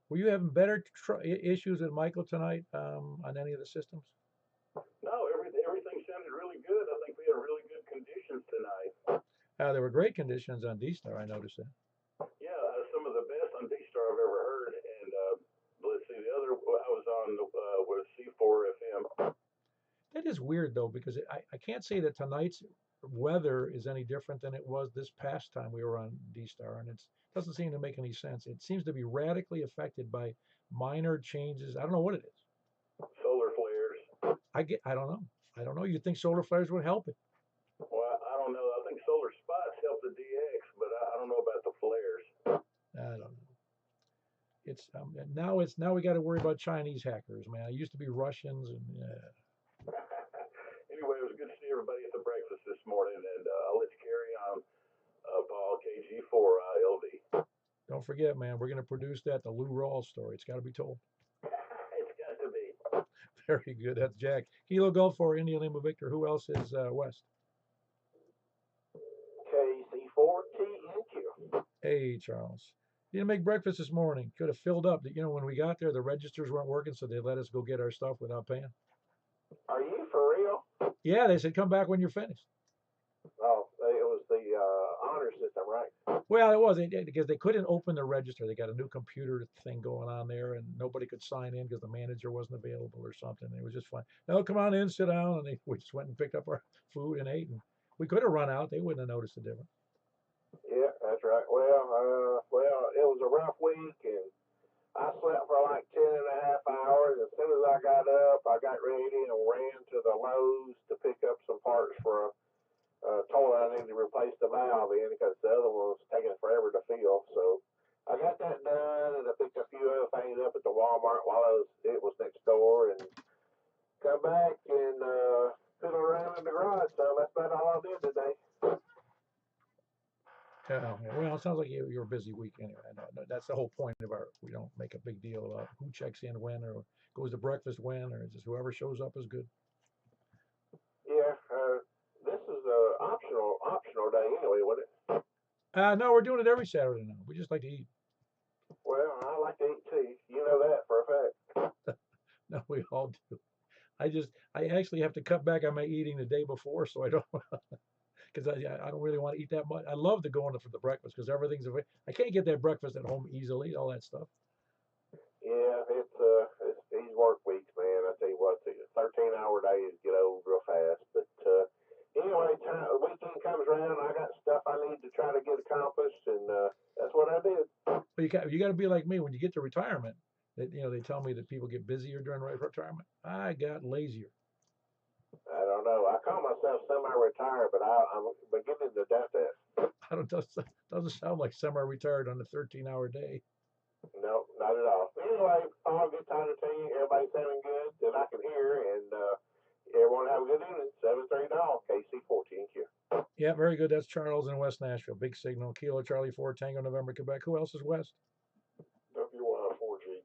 Were you having better issues with Michael tonight on any of the systems? No, everything sounded really good. I think we had really good conditions tonight. There were great conditions on D-Star. I noticed that. Yeah, some of the best on D-Star I've ever heard. And let's see, the other I was on was C4 FM. That is weird though, because I can't say that tonight's weather is any different than it was this past time we were on D-Star, and it doesn't seem to make any sense. It seems to be radically affected by minor changes. I don't know what it is. Solar flares. I don't know. I don't know. You'd think solar flares would help it. Well, I don't know. I think solar spots help the DX, but I don't know about the flares. I don't know. Now we got to worry about Chinese hackers, man. It used to be Russians and. Anyway, it was good to see everybody at the breakfast this morning, and I'll let you carry on, Paul, KG4 LV. Don't forget, man, we're going to produce that, the Lou Rawls story. It's got to be told. It's got to be. Very good. That's Jack. Kilo Golf for India Lima Victor. Who else is west? KC4TNQ. Hey, Charles. You didn't make breakfast this morning. Could have filled up. When we got there, the registers weren't working, so they let us go get our stuff without paying. Are you for real? Yeah, they said, come back when you're finished. Oh, it was the honor system, right? Well, it was because they couldn't open the register. They got a new computer thing going on there, and nobody could sign in because the manager wasn't available or something. It was just fun. No, come on in, sit down, and we just went and picked up our food and ate. And we could have run out; they wouldn't have noticed the difference. Yeah, that's right. Well, it was a rough week, and I slept for like 10.5 hours. As soon as I got up, I got ready and ran to the Lowe's to pick up some parts for a toilet I needed to replace the valve in because the other one was taking forever to fill. So I got that done, and I picked a few other things up at the Walmart while it was next door, and come back and fiddle around in the garage. So that's about all I did today. Yeah, well, it sounds like you were a busy week anyway. I know that's the whole point of we don't make a big deal about who checks in when or goes to breakfast when, or just whoever shows up is good. Yeah, this is a optional day anyway, wasn't it? No, we're doing it every Saturday now. We just like to eat. Well, I like to eat too. You know that for a fact. No, we all do. I actually have to cut back on my eating the day before, so I don't, because I don't really want to eat that much. I love to go in for the breakfast because everything's available. I can't get that breakfast at home easily, all that stuff. Yeah, it's these work weeks, man. I tell you what, 13-hour days get old real fast. But anyway, weekend comes around, and I got stuff I need to try to get accomplished, and that's what I did. But you got to be like me when you get to retirement. They tell me that people get busier during retirement. I got lazier. I don't know. I call myself semi-retired, but I'm beginning to doubt that. I don't doesn't sound like semi-retired on a 13-hour day. No, not at all. Anyway, all good time to tell you. Everybody sounding good that I can hear, and everyone have a good evening. 7:30 now, KC14Q. Yeah, very good. That's Charles in West Nashville. Big signal. Kilo Charlie 4 Tango November Quebec. Who else is west? W4G.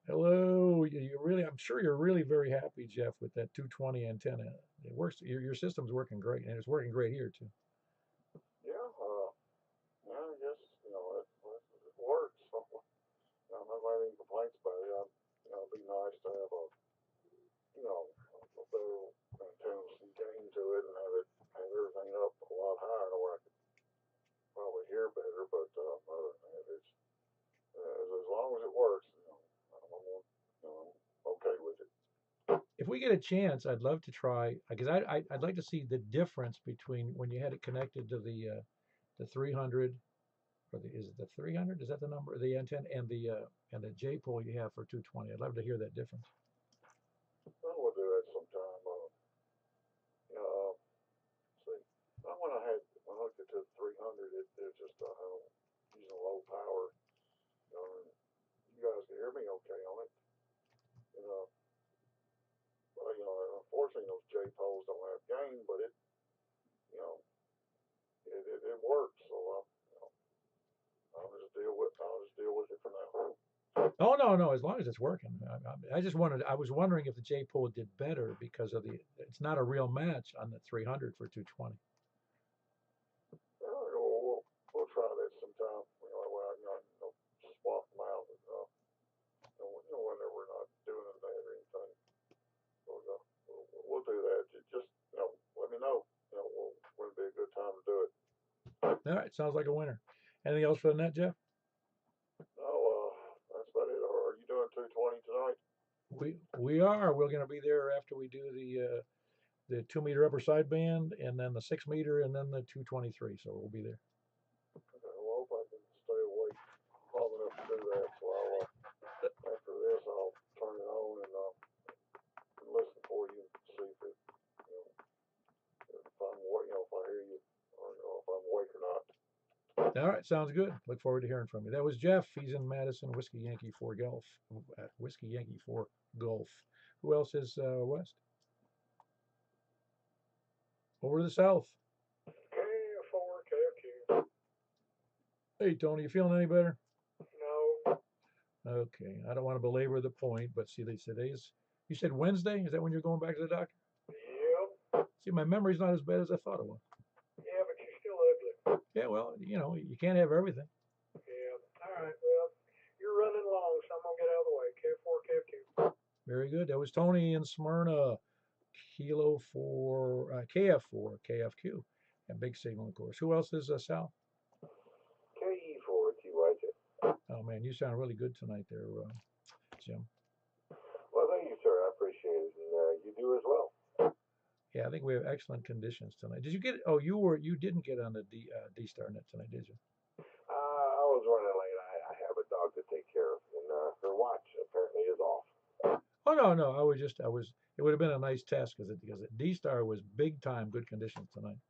Hello. I'm sure you're really very happy, Jeff, with that 220 antenna. It works. Your system's working great, and it's working great here too. Yeah, I guess it works. So, I'm not having any complaints about it. It'd be nice to have a better antenna gain to it and have everything up a lot higher where I could probably hear better. But other than that, it's as as long as it works, I'm okay with it. If we get a chance, I'd love to try because I'd like to see the difference between when you had it connected to the 300 or is it the 300? Is that the number? The antenna and the J pole you have for 220. I'd love to hear that difference. Well, we'll do that sometime. You know, see, when I hooked it to the 300, it was just using low power. And you guys can hear me okay on it. You know, well, unfortunately those J poles don't have gain, but you know, it works. So I'll just deal with it for now. Oh no, as long as it's working. I was wondering if the J pole did better because of it's not a real match on the 300 for 220. We'll try that sometime. Swap them out. Whenever we're not doing that or anything, we'll do that. Just let me know. When it'd be a good time to do it. All right, sounds like a winner. Anything else for the net, Jeff? No, that's about it. Are you doing 220 tonight? We are. We're going to be there after we do the 2 meter upper sideband and then the 6 meter and then the 223. So we'll be there. Okay, well, I hope I can stay awake long enough to do that. So after this, I'll turn it on and listen for you and see if if I hear you or if I'm awake or not. All right, sounds good. Look forward to hearing from you. That was Jeff. He's in Madison, Whiskey Yankee 4 Golf. Whiskey Yankee 4 Golf. Who else is west? Over to the south. K4, KFQ. Hey, Tony, you feeling any better? No. Okay, I don't want to belabor the point, but see, today's, you said Wednesday? Is that when you're going back to the doctor? Yep. See, my memory's not as bad as I thought it was. Yeah, but you're still ugly. Yeah, well, you can't have everything. Yeah. All right. Well, you're running long, so I'm gonna get out of the way. K4, KFQ. Very good. That was Tony in Smyrna, Kilo for KF4, KFQ, and Big Signal, of course. Who else is Sal? KE4TYJ. Oh man, you sound really good tonight there, Jim. Well, thank you, sir. I appreciate it, and you do as well. Yeah, I think we have excellent conditions tonight. Did you get? Oh, you didn't get on the D-Star net tonight, did you? I was running late. I have a dog to take care of, and her watch apparently is off. Oh no, I was. It would have been a nice test because D-Star was big time good conditions tonight.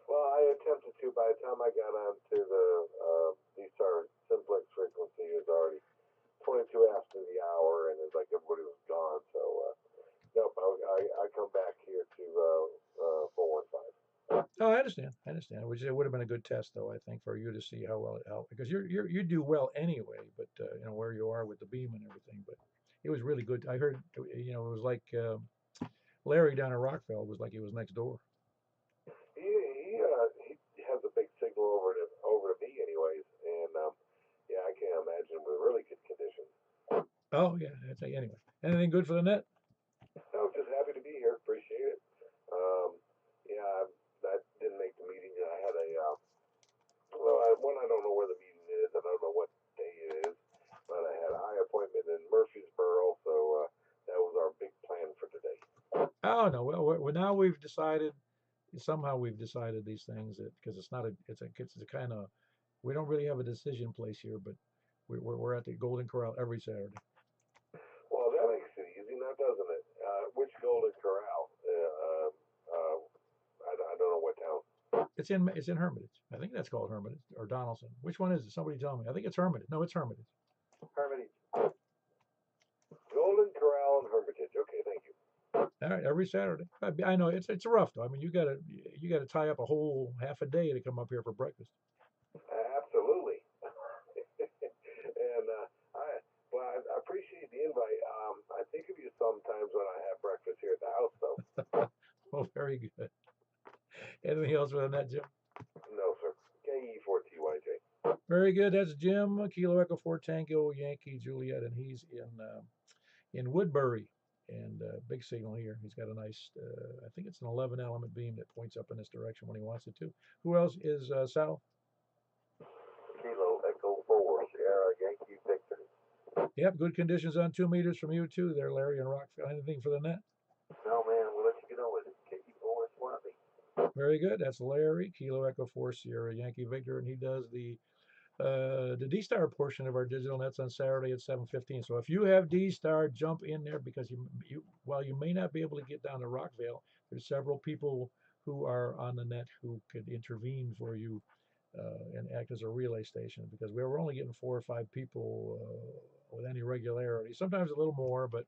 Well, I attempted to. By the time I got onto the D-Star Simplex frequency, it was already 22 after the hour, and it's like everybody was gone. So, nope, I come back here to 415. Oh, I understand. It would have been a good test, though. I think for you to see how well it helped because you do well anyway. But where you are with the beam and everything. But it was really good. I heard it was like Larry down at Rockville was like he was next door. He has a big signal over to me, anyways, and yeah, I can't imagine with really good conditions. Oh yeah, anyway. Anything good for the net? No, just happy to be here. Appreciate it. Yeah, I didn't make the meeting. I had I don't know where the meeting is. I don't know what day it is, but I had an eye appointment in Murfreesboro, so that was our big plan for today. Oh no, well now we've decided. Somehow we've decided these things because it's a kind of we don't really have a decision place here, but we're at the Golden Corral every Saturday. Well, that makes it easy now, doesn't it? Which Golden Corral? I don't know what town. It's in Hermitage. I think that's called Hermitage or Donaldson. Which one is it? Somebody tell me. I think it's Hermitage. No, it's Hermitage. Hermitage. Golden Corral and Hermitage. Okay, thank you. All right, every Saturday. I know it's rough though. I mean, you gotta tie up a whole half a day to come up here for breakfast. Absolutely. And I appreciate the invite. I think of you sometimes when I have breakfast here at the house, though. Well, very good. Anything else with that, Jim? No, sir. KE4TYJ. Very good. That's Jim, Kilo Echo 4 Tango Yankee Juliet, and he's in Woodbury. And big signal here. He's got a nice, I think it's an 11 element beam that points up in this direction when he wants it to. Who else is Sal? Kilo Echo Echo 4, Sierra Yankee Victor. Yep, good conditions on 2 meters from you too there, Larry and Rockville. Anything for the net? No, man, we'll let you get on with it. KE4 Swami. Very good. That's Larry, Kilo Echo 4 Sierra Yankee Victor, and he does the D-Star portion of our digital nets on Saturday at 7:15. So if you have D-Star, jump in there because while you may not be able to get down to Rockville, there's several people who are on the net who could intervene for you and act as a relay station because we're only getting 4 or 5 people with any regularity. Sometimes a little more, but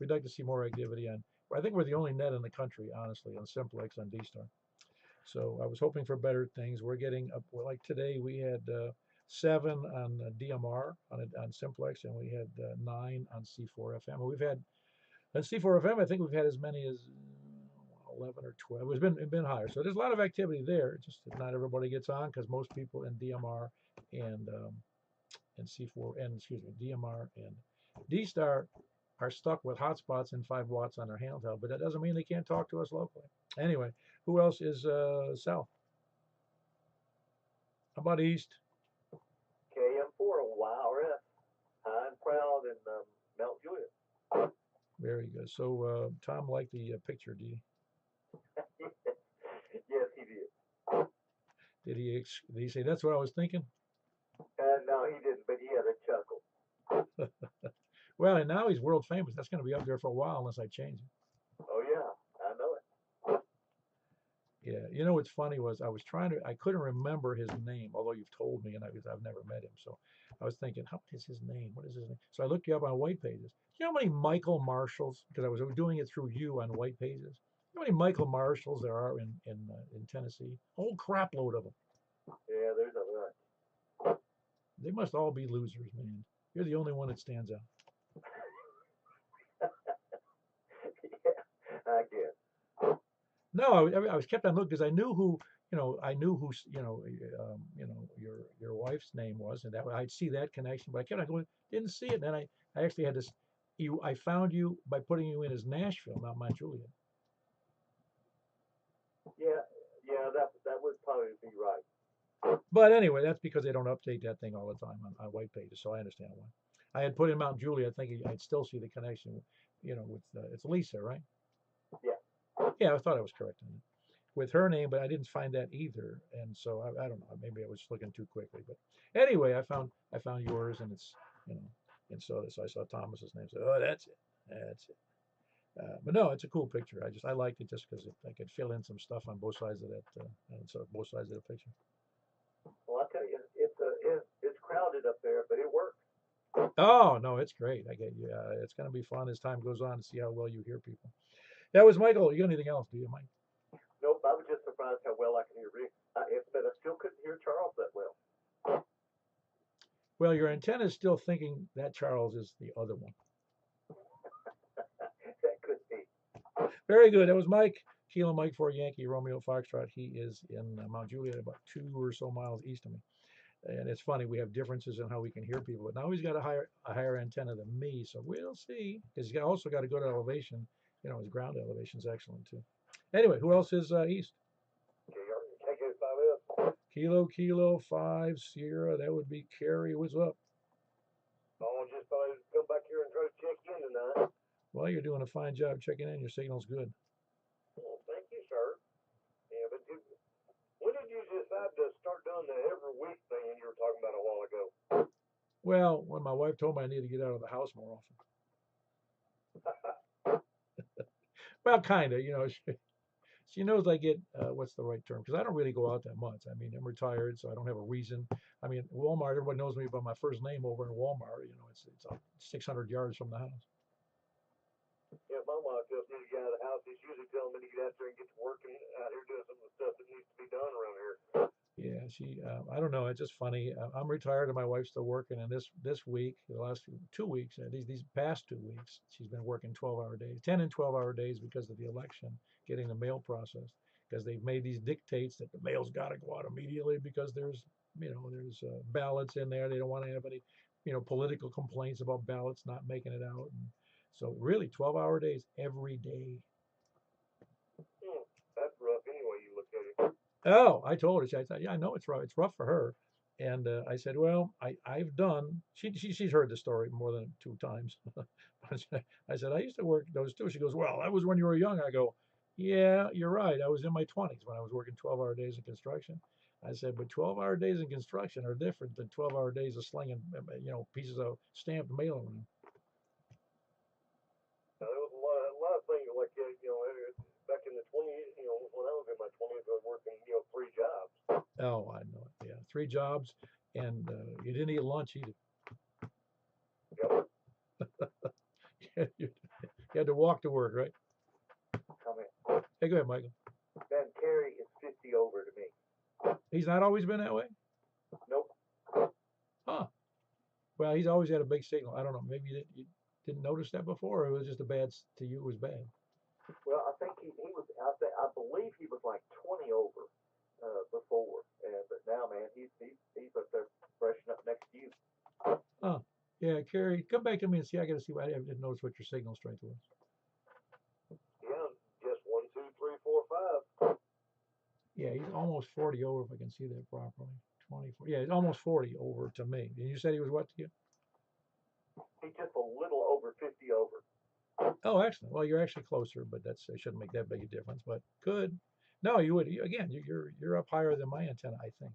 we'd like to see more activity on. I think we're the only net in the country, honestly, on Simplex on D-Star. So I was hoping for better things. We're getting up. Well, like today, we had 7 on DMR on Simplex, and we had 9 on C4FM. And we've had on C4FM, I think we've had as many as 11 or 12. It's been higher. So there's a lot of activity there. Just that not everybody gets on because most people in DMR and C4 and DMR and D-Star are stuck with hotspots and 5 watts on their handheld, but that doesn't mean they can't talk to us locally. Anyway, who else is south? How about east? KM4, wow, ref. High and proud in Mount Juliet. Very good. So Tom liked the picture, did he? Yes, he did. Did he say that's what I was thinking? No, he didn't, but he had a chuckle. Well, and now he's world famous. That's going to be up there for a while unless I change it. Oh, yeah, I know it. Yeah, you know what's funny was I couldn't remember his name, although you've told me, and I've never met him. So I was thinking, what is his name? What is his name? So I looked you up on White Pages. You know how many Michael Marshalls? Because I was doing it through you on White Pages. You know how many Michael Marshalls there are in Tennessee? A whole crap load of them. Yeah, there's a lot. They must all be losers, man. You're the only one that stands out. Yeah, I guess. No, I was kept on looking because I knew who your wife's name was, and that I'd see that connection, but I kept on going, didn't see it. And then I actually had this. I found you by putting you in as Nashville, not Mount Juliet. Yeah, that would probably be right. But anyway, that's because they don't update that thing all the time on White Pages, so I understand why. I had put in Mount Juliet, thinking I'd still see the connection, with it's Lisa, right? Yeah. Yeah, I thought I was correct on it. With her name, but I didn't find that either, and so I don't know. Maybe I was looking too quickly, but anyway, I found yours, and it's and so I saw Thomas's name. So that's it. But no, it's a cool picture. I liked it just because I could fill in some stuff on both sides of that, and so both sides of the picture. Well, I tell you, it's crowded up there, but it works. Oh no, it's great. I get you. It's going to be fun as time goes on to see how well you hear people. That was Michael. You got anything else, do you, Mike? Nope, I was just surprised how well I can hear Rick. But I still couldn't hear Charles that well. Well, your antenna is still thinking that Charles is the other one. That could be. Very good. That was Mike. Kilo Mike for Yankee Romeo Foxtrot. He is in Mount Juliet, about 2 or so miles east of me. And it's funny, we have differences in how we can hear people. But now he's got a higher antenna than me, so we'll see. Because he's also got a good elevation. His ground elevation is excellent too. Anyway, who else is east? Kilo 5 Sierra. That would be Carrie. What's up? Oh, just thought I'd come back here and try to check in tonight. Well, you're doing a fine job checking in. Your signal's good. Well, thank you, sir. Yeah, but when did you decide to start doing the every week thing you were talking about a while ago? Well, when my wife told me I need to get out of the house more often. Well, kind of, she knows I get, what's the right term? Because I don't really go out that much. I mean, I'm retired, so I don't have a reason. I mean, Walmart, everybody knows me by my first name over in Walmart. It's 600 yards from the house. Yeah, my wife tells me to get out of the house. She's usually telling me to get out there and get to work and out here doing some of the stuff that needs to be done around here. Yeah, I don't know. It's just funny. I'm retired and my wife's still working. And this week, the last 2 weeks, these past 2 weeks, she's been working 12-hour days, 10 and 12-hour days because of the election, getting the mail processed. Because they've made these dictates that the mail's got to go out immediately because there's ballots in there. They don't want to have any, political complaints about ballots not making it out. And so really 12-hour days every day. That's rough anyway you look at it. Oh, I told her. I thought, yeah, I know it's rough. It's rough for her. And I said, well, I've done, she's heard the story more than 2 times. I said, I used to work those too. She goes, well, that was when you were young. I go, yeah, you're right. I was in my 20s when I was working 12-hour days in construction. I said, but 12-hour days in construction are different than 12-hour days of slinging, pieces of stamped mail around. Now, there was a lot of things like back in the 20s, when I was in my 20s, I was working 3 jobs. Oh, I know it. Yeah, 3 jobs, and you didn't eat lunch either. Yep. you had to walk to work, right? Come here. Hey, go ahead, Michael. That Terry is 50 over to me. He's not always been that way? Nope. Huh. Well, he's always had a big signal. I don't know. Maybe you didn't notice that before, or it was just a bad, to you, it was bad. Well, I think he was. I believe he was like 20 over before, but now, man, he's up there brushing up next to you. Huh. Yeah, Carrie, come back to me and see. I got to see. I didn't notice what your signal strength was. Yeah, just 1, 2, 3, 4, 5. Yeah, he's almost 40 over, if I can see that properly. 24. Yeah, he's almost 40 over to me. And you said he was what to you? He's just a little over 50 over. Oh, excellent. Well, you're actually closer, but it shouldn't make that big a difference. But good. No, you would again. You're up higher than my antenna, I think.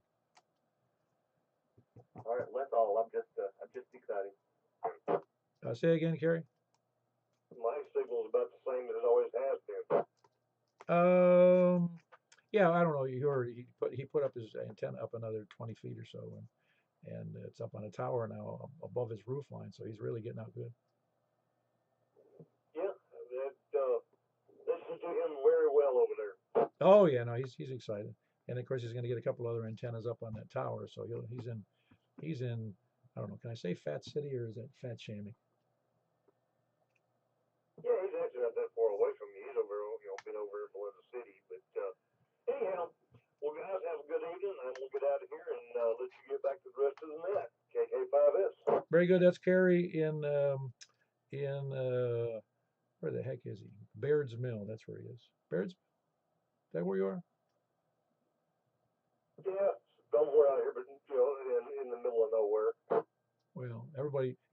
All right, that's all. I'm just excited. Say again, Carrie. My signal's about the same as it always has been. Yeah, I don't know. You heard he put up his antenna up another 20 feet or so, and it's up on a tower now above his roof line, so he's really getting out good. Yeah, this should do him very well over there. Oh yeah, no, he's excited, and of course he's going to get a couple other antennas up on that tower, so he's in. I don't know. Can I say Fat City or is that Fat Shammy? Yeah, he's actually not that far away from me. He's over, been over below the city. But anyhow, well, guys, have a good evening. I'm gonna get out of here and let you get back to the rest of the net. KK5S. Very good. That's Carrie in where the heck is he? Baird's Mill. That's where he is. Baird's. Is that where you are? Yeah, somewhere out here, but in the middle of nowhere. Well,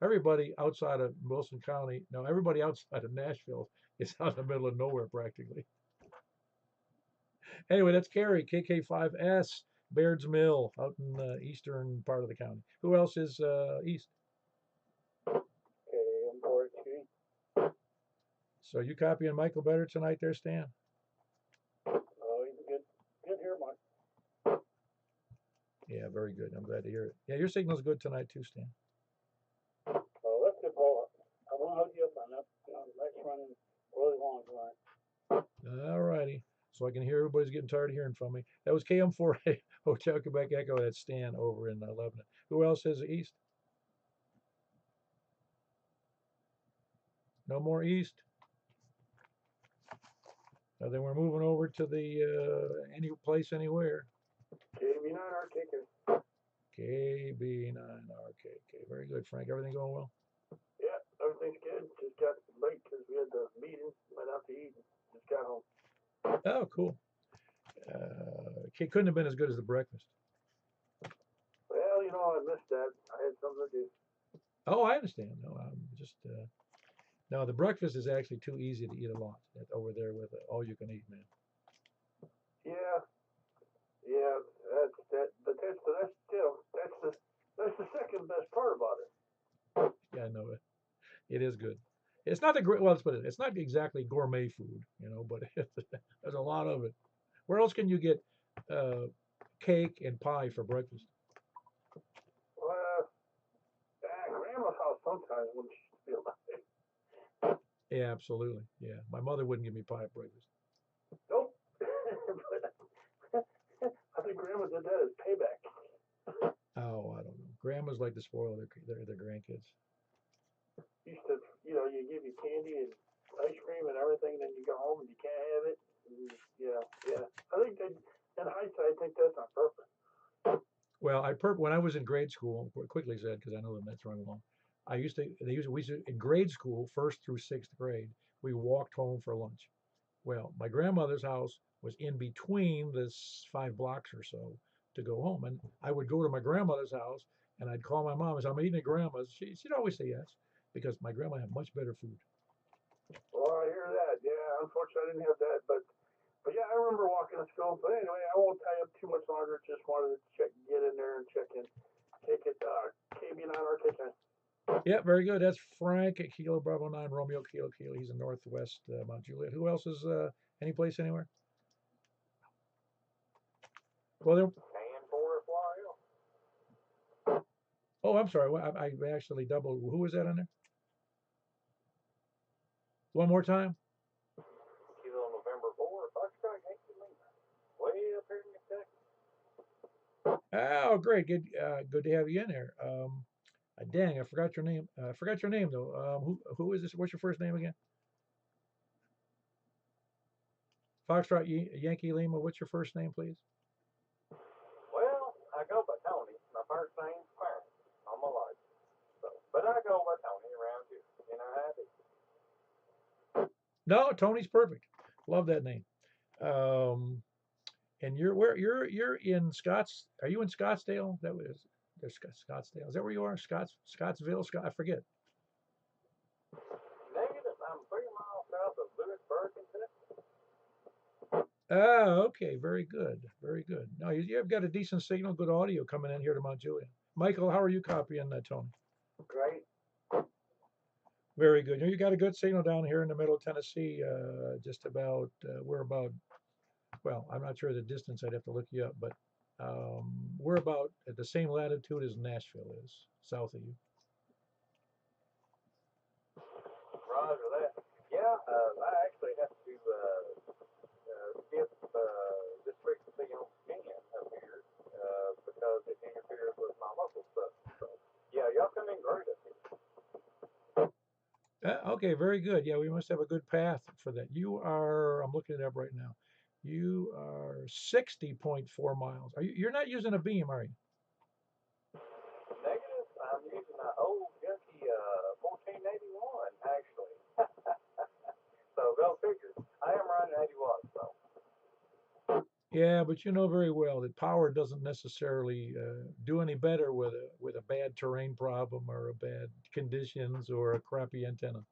everybody outside of Wilson County, no, everybody outside of Nashville is out in the middle of nowhere practically. Anyway, that's Carrie, KK5S, Baird's Mill, out in the eastern part of the county. Who else is east? Okay, I'm bored too. So you copying Michael better tonight there, Stan? Oh, he's good here, Mike. Yeah, very good. I'm glad to hear it. Yeah, your signal's good tonight too, Stan. Oh, that's good, Paul. I won't hold you up on that. That's running really long tonight. All righty. So I can hear everybody's getting tired of hearing from me. That was KM4A Hotel Quebec Echo. That's Stan over in Lebanon. Who else is east? No more east? Then we're moving over to the any place anywhere. KB9RKK. KB9RKK. Very good, Frank. Everything going well? Yeah, everything's good. Just got late because we had the meeting. Went out to eat. Just got home. Oh, cool. It couldn't have been as good as the breakfast. Well, I missed that. I had something to do. Oh, I understand. No, I'm just no. The breakfast is actually too easy to eat a lot over there with all you can eat, man. Yeah, but that's the second best part about it. Yeah, I know it. It is good. It's not the great. Well, let's put it. It's not exactly gourmet food, but there's a lot of it. Where else can you get cake and pie for breakfast? Well, Grandma's house sometimes when she's still alive. Yeah, absolutely. Yeah, my mother wouldn't give me pie at breakfast. Nope. But I think Grandma did that as payback. Oh, I don't know. Grandmas like to spoil their grandkids. Used to, you give you candy and ice cream and everything, then you go home and you can't have it. And, yeah. I think in hindsight, I think that's on purpose. Well, when I was in grade school, quickly said because I know the minutes running along. We used to in grade school, 1st through 6th grade, we walked home for lunch. Well, my grandmother's house was in between this 5 blocks or so to go home. And I would go to my grandmother's house and I'd call my mom and say, I'm eating at grandma's. She'd always say yes because my grandma had much better food. Well, I hear that. Yeah, unfortunately, I didn't have that, but yeah, I remember walking to school. But anyway, I won't tie up too much longer. Just wanted to get in there and check in. Take it, KB9 RK10. Yeah, very good. That's Frank at Kilo Bravo 9, Romeo Kilo Kilo. He's in Northwest Mount Juliet. Who else is any place anywhere? Well, there. And for Florida. Oh, I'm sorry. I actually doubled. Who was that on there? One more time. Kilo November 4, Foxtrot Yankee Lima. Way up here in Kentucky. Oh, great. Good to have you in there. Dang, I forgot your name. I forgot your name though. Who is this? What's your first name again? Foxtrot Yankee Lima. What's your first name, please? Well, I go by Tony. My first name's Clarence. I'm a life. So, but I go by Tony around here. You know how it is. No, Tony's perfect. Love that name. And you're in Scotts. Are you in Scottsdale? That was there's Scottsdale. Is that where you are? Scottsville. I forget. Negative. I'm 3 miles south of Lewisburg, Kentucky. Oh, okay. Very good. Very good. No, you've got a decent signal, good audio coming in here to Mount Juliet. Michael, how are you copying that, Tony? Great. Very good. You got a good signal down here in the middle of Tennessee. Just about we're about. Well, I'm not sure the distance. I'd have to look you up, but we're about at the same latitude as Nashville is, south of you. Roger that. Yeah, I actually have to skip this frequency on scan up here because it interferes with my local stuff. So, yeah, y'all come in great up here. Okay, very good. Yeah, we must have a good path for that. You are. I'm looking it up right now. You are 60.4 miles. You're not using a beam, are you? Negative. I'm using my old junky 1481 actually. So go figure. I am running 80 watts though. Yeah, but you know very well that power doesn't necessarily do any better with a bad terrain problem or a bad conditions or a crappy antenna.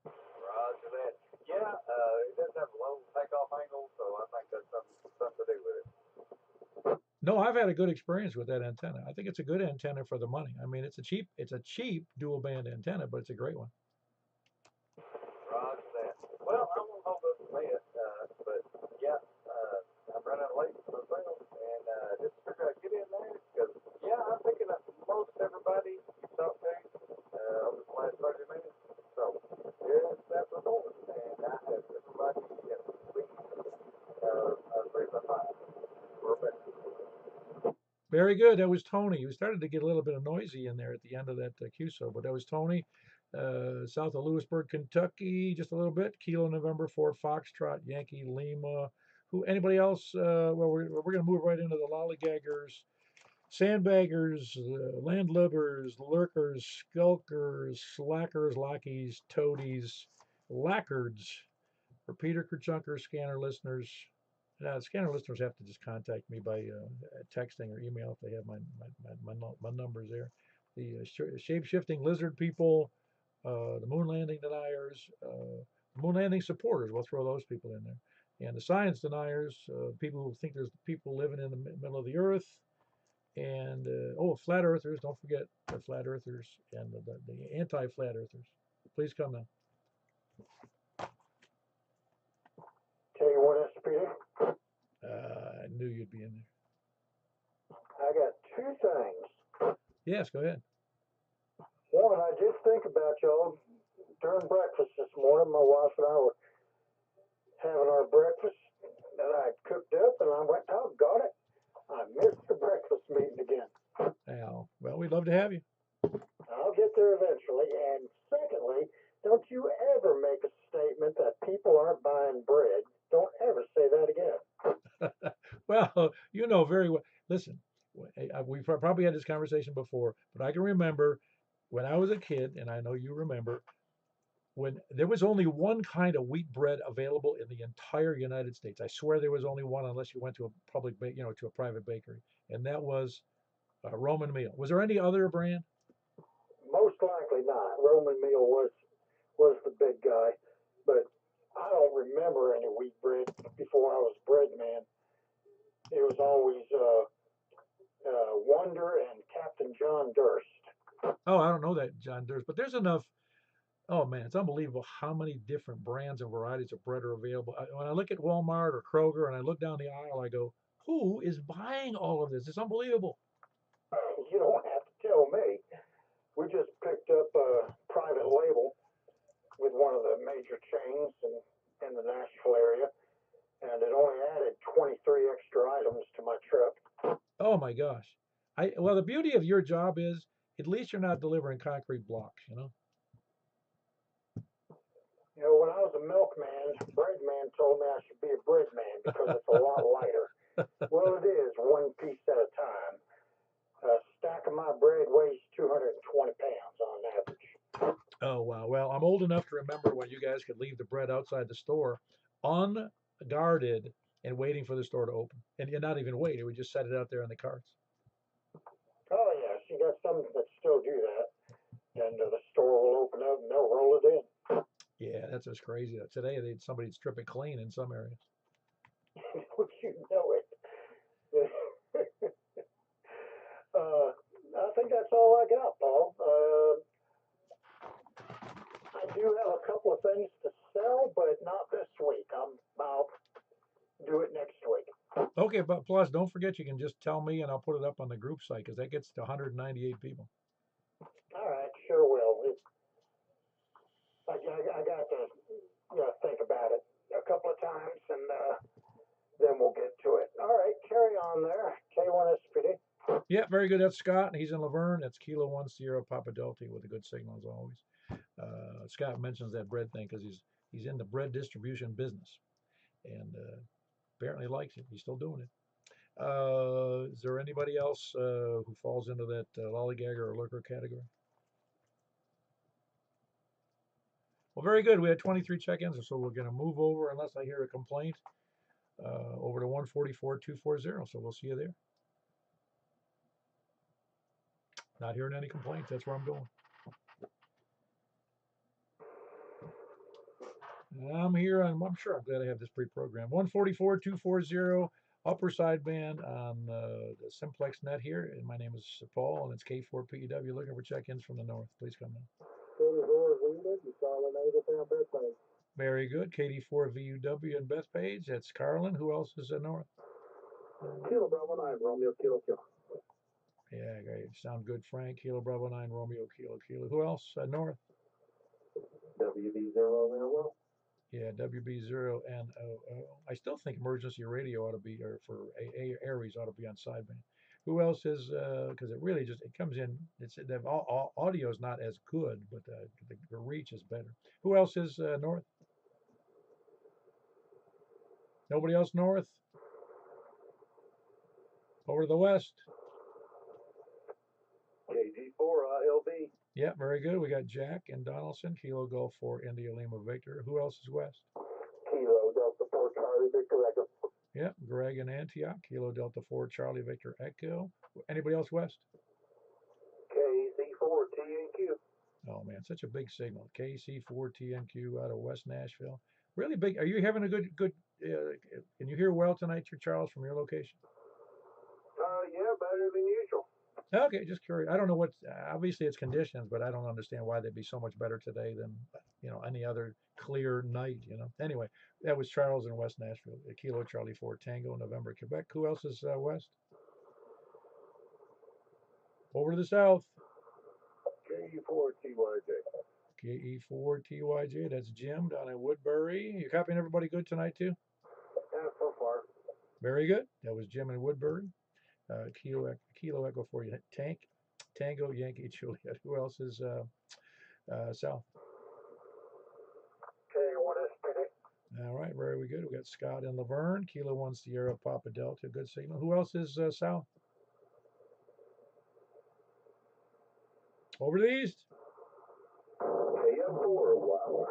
Roger that. Yeah, it does have a low takeoff angle, so I think that's something to do with it. No, I've had a good experience with that antenna. I think it's a good antenna for the money. I mean, it's a cheap dual band antenna, but it's a great one. Roger that. Well, I won't hold up the bed, but yeah, I'm running late myself, and just figured I'd get in there because yeah, I'm picking up most everybody you talk to over the last 30 minutes. So here's that report, and I have everybody at least 3 by 5 or better. Very good. That was Tony. We started to get a little bit of noisy in there at the end of that QSO, but that was Tony, south of Lewisburg, Kentucky, just a little bit. Kilo November 4 Foxtrot Yankee Lima. Anybody else? Well, we're going to move right into the lollygaggers, sandbaggers, landlubbers, lurkers, skulkers, slackers, lackeys, toadies, lackards, repeater kerchunker, scanner listeners. Scanner listeners have to just contact me by texting or email if they have my numbers there. The shape-shifting lizard people, the moon landing deniers, the moon landing supporters. We'll throw those people in there. And the science deniers, people who think there's people living in the middle of the earth. And flat earthers. Don't forget the flat earthers and the anti-flat earthers. Please come now. Tell you what, SPD, I knew you'd be in there. I got 2 things. Yes, go ahead. One, I did think about y'all during breakfast this morning. My wife and I were having our breakfast that I cooked up, and I went, oh, got it. I missed the breakfast meeting again. Well, we'd love to have you. I'll get there eventually. And secondly, don't you ever make a statement that people aren't buying bread. Don't ever say that again. Well, you know very well. Listen, we've probably had this conversation before, but I can remember when I was a kid, and I know you remember, when there was only one kind of wheat bread available in the entire United States. I swear there was only one, unless you went to a to a private bakery, and that was Roman meal. Was there any other brand? Most likely not. Roman meal was the big guy, but I don't remember any wheat bread before I was bread man. It was always Wonder and Captain John Durst. Oh, I don't know that, John Durst, but there's enough. Oh man, it's unbelievable how many different brands and varieties of bread are available. When I look at Walmart or Kroger and I look down the aisle, I go, who is buying all of this? It's unbelievable. You don't have to tell me. We just picked up a private label with one of the major chains in the Nashville area, and it only added 23 extra items to my trip. Oh my gosh. Well, the beauty of your job is at least you're not delivering concrete blocks, you know? You know, when I was a milkman, bread man told me I should be a bread man because it's a lot lighter. Well, it is, one piece at a time. A stack of my bread weighs 220 pounds on average. Oh wow. Well, I'm old enough to remember when you guys could leave the bread outside the store unguarded and waiting for the store to open. And you're not even wait, it would just set it out there in the carts. Oh, yes, you got some that still do that. And the store will open up and they'll roll it in. Yeah, that's just crazy. Today somebody'd strip it clean in some areas. You know it. I think that's all I got, Paul. I do have a couple of things to sell, but not this week. I'll do it next week. Okay, but plus don't forget you can just tell me and I'll put it up on the group site because that gets to 198 people. All right, sure will. I got to think about it a couple of times, and then we'll get to it. All right, carry on there. K1SPD. Yeah, very good. That's Scott. He's in Laverne. That's Kilo 1 Sierra Papa Delta with a good signal as always. Scott mentions that bread thing because he's in the bread distribution business and apparently likes it. He's still doing it. Is there anybody else who falls into that lollygagger or lurker category? Well, very good. We had 23 check-ins, so we're going to move over, unless I hear a complaint, over to 144-240. So we'll see you there. Not hearing any complaints. That's where I'm going. I'm here. I'm sure I'm glad I have this pre-programmed. 144-240 upper sideband on the Simplex net here. And my name is Paul, and it's K4PEW looking for check-ins from the north. Please come in. Very good. KD4VUW and Bethpage. That's Carlin. Who else is north? Kilo Bravo 9, Romeo Kilo Kilo. Yeah, great. Sound good, Frank. Kilo Bravo 9, Romeo Kilo Kilo. Who else north? WB0 Romeo. Yeah, WB0NOO. I still think emergency radio ought to be, or for Aries ought to be on sideband. Who else is, because it really just, it comes in, the audio is not as good, but the reach is better. Who else is north? Nobody else north? Over to the west. KG4 ILB. Yeah, very good. We got Jack and Donaldson, Kilo Golf 4 India Lima Victor. Who else is west? Kilo Delta 4 Charlie Victor Echo. Yeah, Greg and Antioch, Kilo Delta 4 Charlie Victor Echo. Anybody else west? KC4 TNQ. Oh man, such a big signal. KC4 TNQ out of West Nashville. Really big. Are you having a good? Can you hear well tonight, Charles, from your location? Yeah, better than usual. Okay, just curious. I don't know what. Obviously, it's conditions, but I don't understand why they'd be so much better today than any other clear night. Anyway, that was Charles in West Nashville. Kilo Charlie 4 Tango November Quebec. Who else is west? Over to the south. KE4 TYJ. KE4 TYJ. That's Jim down in Woodbury. You copying everybody good tonight too? Yeah, so far. Very good. That was Jim in Woodbury. Kilo Echo for you. Tango Yankee Juliet. Who else is south? K1SPD. All right, very good. We got Scott in Laverne. Kilo 1 Sierra Papa Delta. Good signal. Who else is south? Over to the east. KM4 Wow.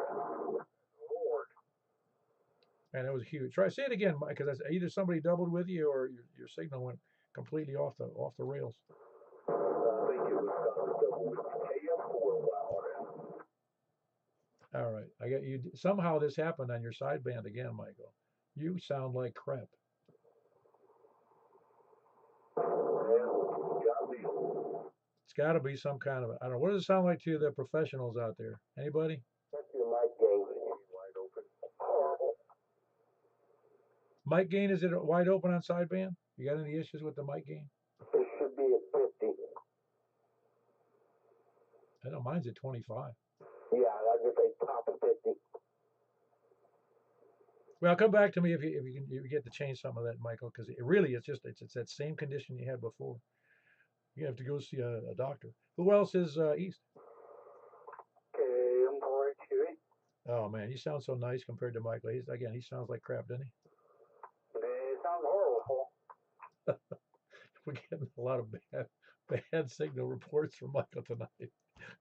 Man, that was huge. Try say it again, Mike, because either somebody doubled with you or your signal went completely off the rails. I think it was double with KM4 flower. All right, I got you. Somehow this happened on your sideband again, Michael. You sound like crap. It's got to be some kind of I don't know. What does it sound like to the professionals out there? Anybody? That's your mic gain. Wide open. Horrible. Mic gain, is it wide open on sideband? You got any issues with the mic gain? It should be at 50. I know mine's at 25. Yeah, I'd just say top of 50. Well, come back to me if you get to change some of that, Michael, because it really it's that same condition you had before. You have to go see a doctor. Who else is east? KM4 Chewy. Oh man, you sound so nice compared to Michael. He sounds like crap, doesn't he? It sounds horrible. We're getting a lot of bad signal reports from Michael tonight.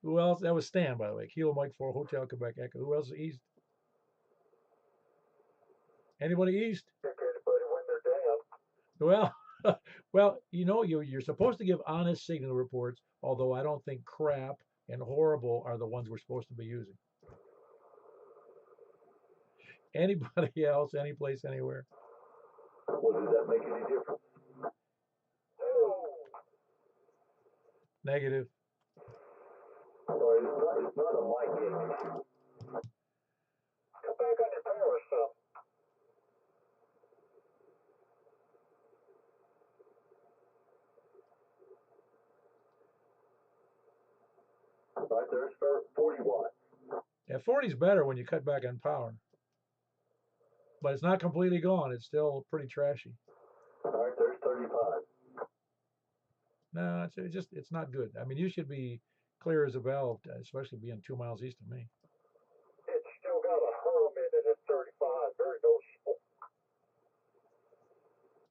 Who else? That was Stan, by the way. Kilo Mike 4 Hotel Quebec Echo. Who else is east? Anybody east? Anybody when they're down. Well, well, you're supposed to give honest signal reports, although I don't think crap and horrible are the ones we're supposed to be using. Anybody else, any place, anywhere? Well, does that make any difference? Negative. Sorry, it's not a mic game. Come back on your power stuff. Right there's 40 watts. Yeah, 40 is better when you cut back on power, but it's not completely gone. It's still pretty trashy. All right, there's 35. No, it's not good. I mean, you should be clear as a bell, especially being 2 miles east of me. It's still got a hum in it at 35. Very noticeable.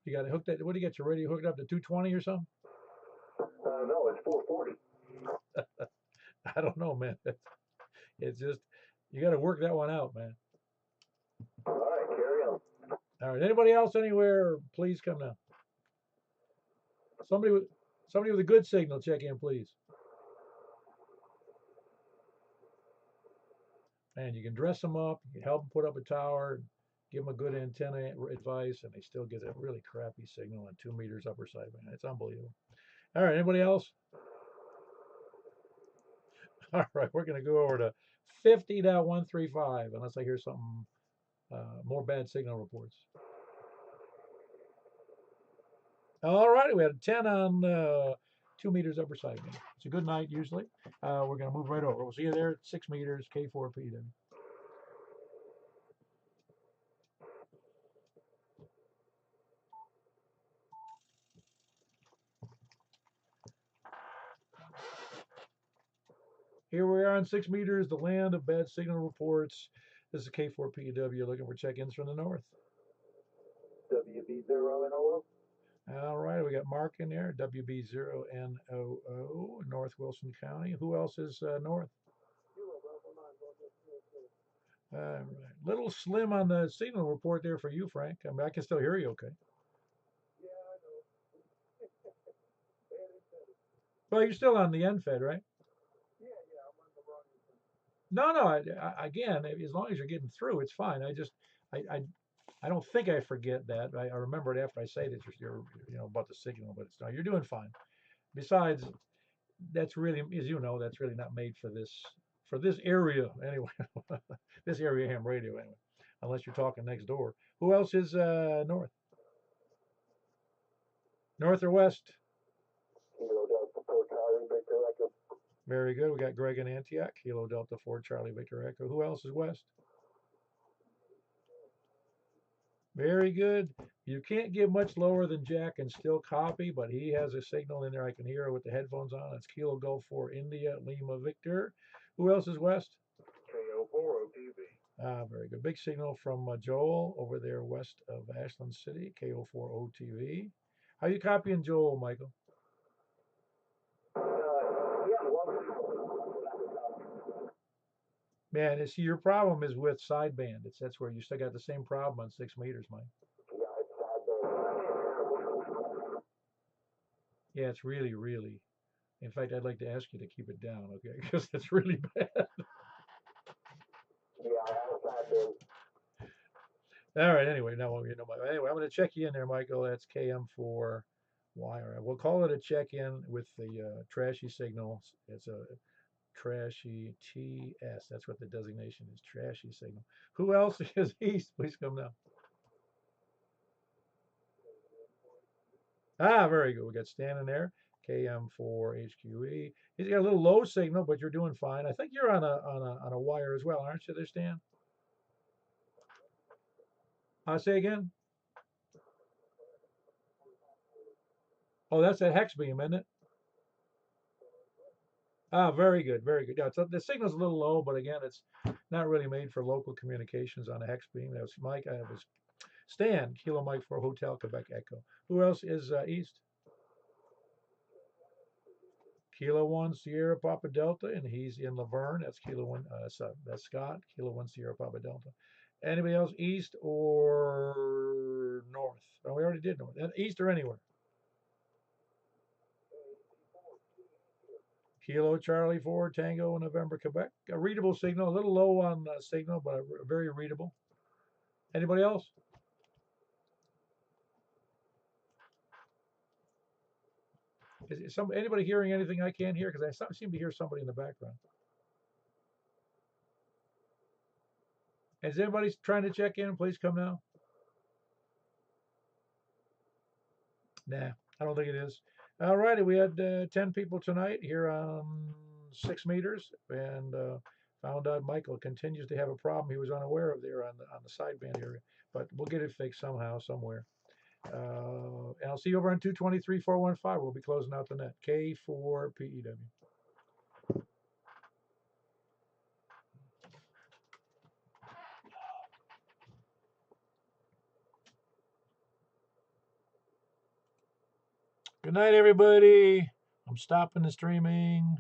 You got to hook that. What do you get your radio hooked up to 220 or something? No, it's 440. I don't know, man. It's just you got to work that one out, man. All right, carry on. All right. Anybody else anywhere? Please come now. Somebody with a good signal, check in, please. Man, you can dress them up. You can help them put up a tower, give them a good antenna advice, and they still get a really crappy signal on 2 meters upper sideband. It's unbelievable. All right. Anybody else? All right. We're going to go over to 50.135 unless I hear something more bad signal reports. All right, we had a 10 on 2 meters upper sideband. It's a good night usually. We're going to move right over. We'll see you there at 6 meters, K4PW. Here we are on 6 meters, the land of bad signal reports. This is K4PW looking for check-ins from the north. WB0NOO. All right, we got Mark in there, WB0NOO, North Wilson County. Who else is north? All right. Little slim on the signal report there for you, Frank. I mean, I can still hear you okay. Yeah, I know. Well, you're still on the NFED, right? Yeah, I'm on the wrong. No, again, as long as you're getting through, it's fine. I don't think I forget that. I remember it after I say that you're about the signal, but it's not. You're doing fine. Besides, that's really, as you know, that's really not made for this area anyway. This area ham radio anyway, unless you're talking next door. Who else is north? North or west? Kilo Delta 4 Charlie Victor Echo. Very good. We got Greg in Antioch, Kilo Delta 4 Charlie Victor Echo. Who else is west? Very good. You can't get much lower than Jack and still copy, but he has a signal in there I can hear with the headphones on. It's Kilo Golf 4 India Lima Victor. Who else is west? KO4 OTV. Ah, very good. Big signal from Joel over there west of Ashland City, KO4 OTV. How you copying Joel, Michael? Man, see, your problem is with sideband. That's where you still got the same problem on 6 meters, Mike. Yeah, it's sideband. Yeah, it's really, really. In fact, I'd like to ask you to keep it down, okay? Because it's really bad. Yeah, I have sideband. All right. Anyway, no, anyway, I'm going to check you in there, Michael. That's KM4Y. All right. We'll call it a check-in with the trashy signal. It's a trashy TS. That's what the designation is. Trashy signal. Who else is east? Please come now. Ah, very good. We got Stan in there. KM4HQE. He's got a little low signal, but you're doing fine. I think you're on a wire as well, aren't you there, Stan? Say again. Oh, that's that hex beam, isn't it? Ah, very good, very good. Yeah, so the signal's a little low, but again, it's not really made for local communications on a hex beam. That was Mike. I was Stan, Kilo Mike for Hotel Quebec Echo. Who else is east? Kilo 1 Sierra Papa Delta, and he's in Laverne. That's Kilo 1. That's Scott. Kilo 1 Sierra Papa Delta. Anybody else east or north? Oh, we already did north. East or anywhere? Kilo Charlie 4 Tango November Quebec. A readable signal, a little low on signal, but very readable. Anybody else? Is anybody hearing anything I can't hear? Because I seem to hear somebody in the background. Is anybody trying to check in? Please come now. Nah, I don't think it is. All righty, we had 10 people tonight here on 6 meters, and found out Michael continues to have a problem he was unaware of there on the sideband area, but we'll get it fixed somehow, somewhere. And I'll see you over on 223-415. We'll be closing out the net. K4PEW. Good night, everybody. I'm stopping the streaming.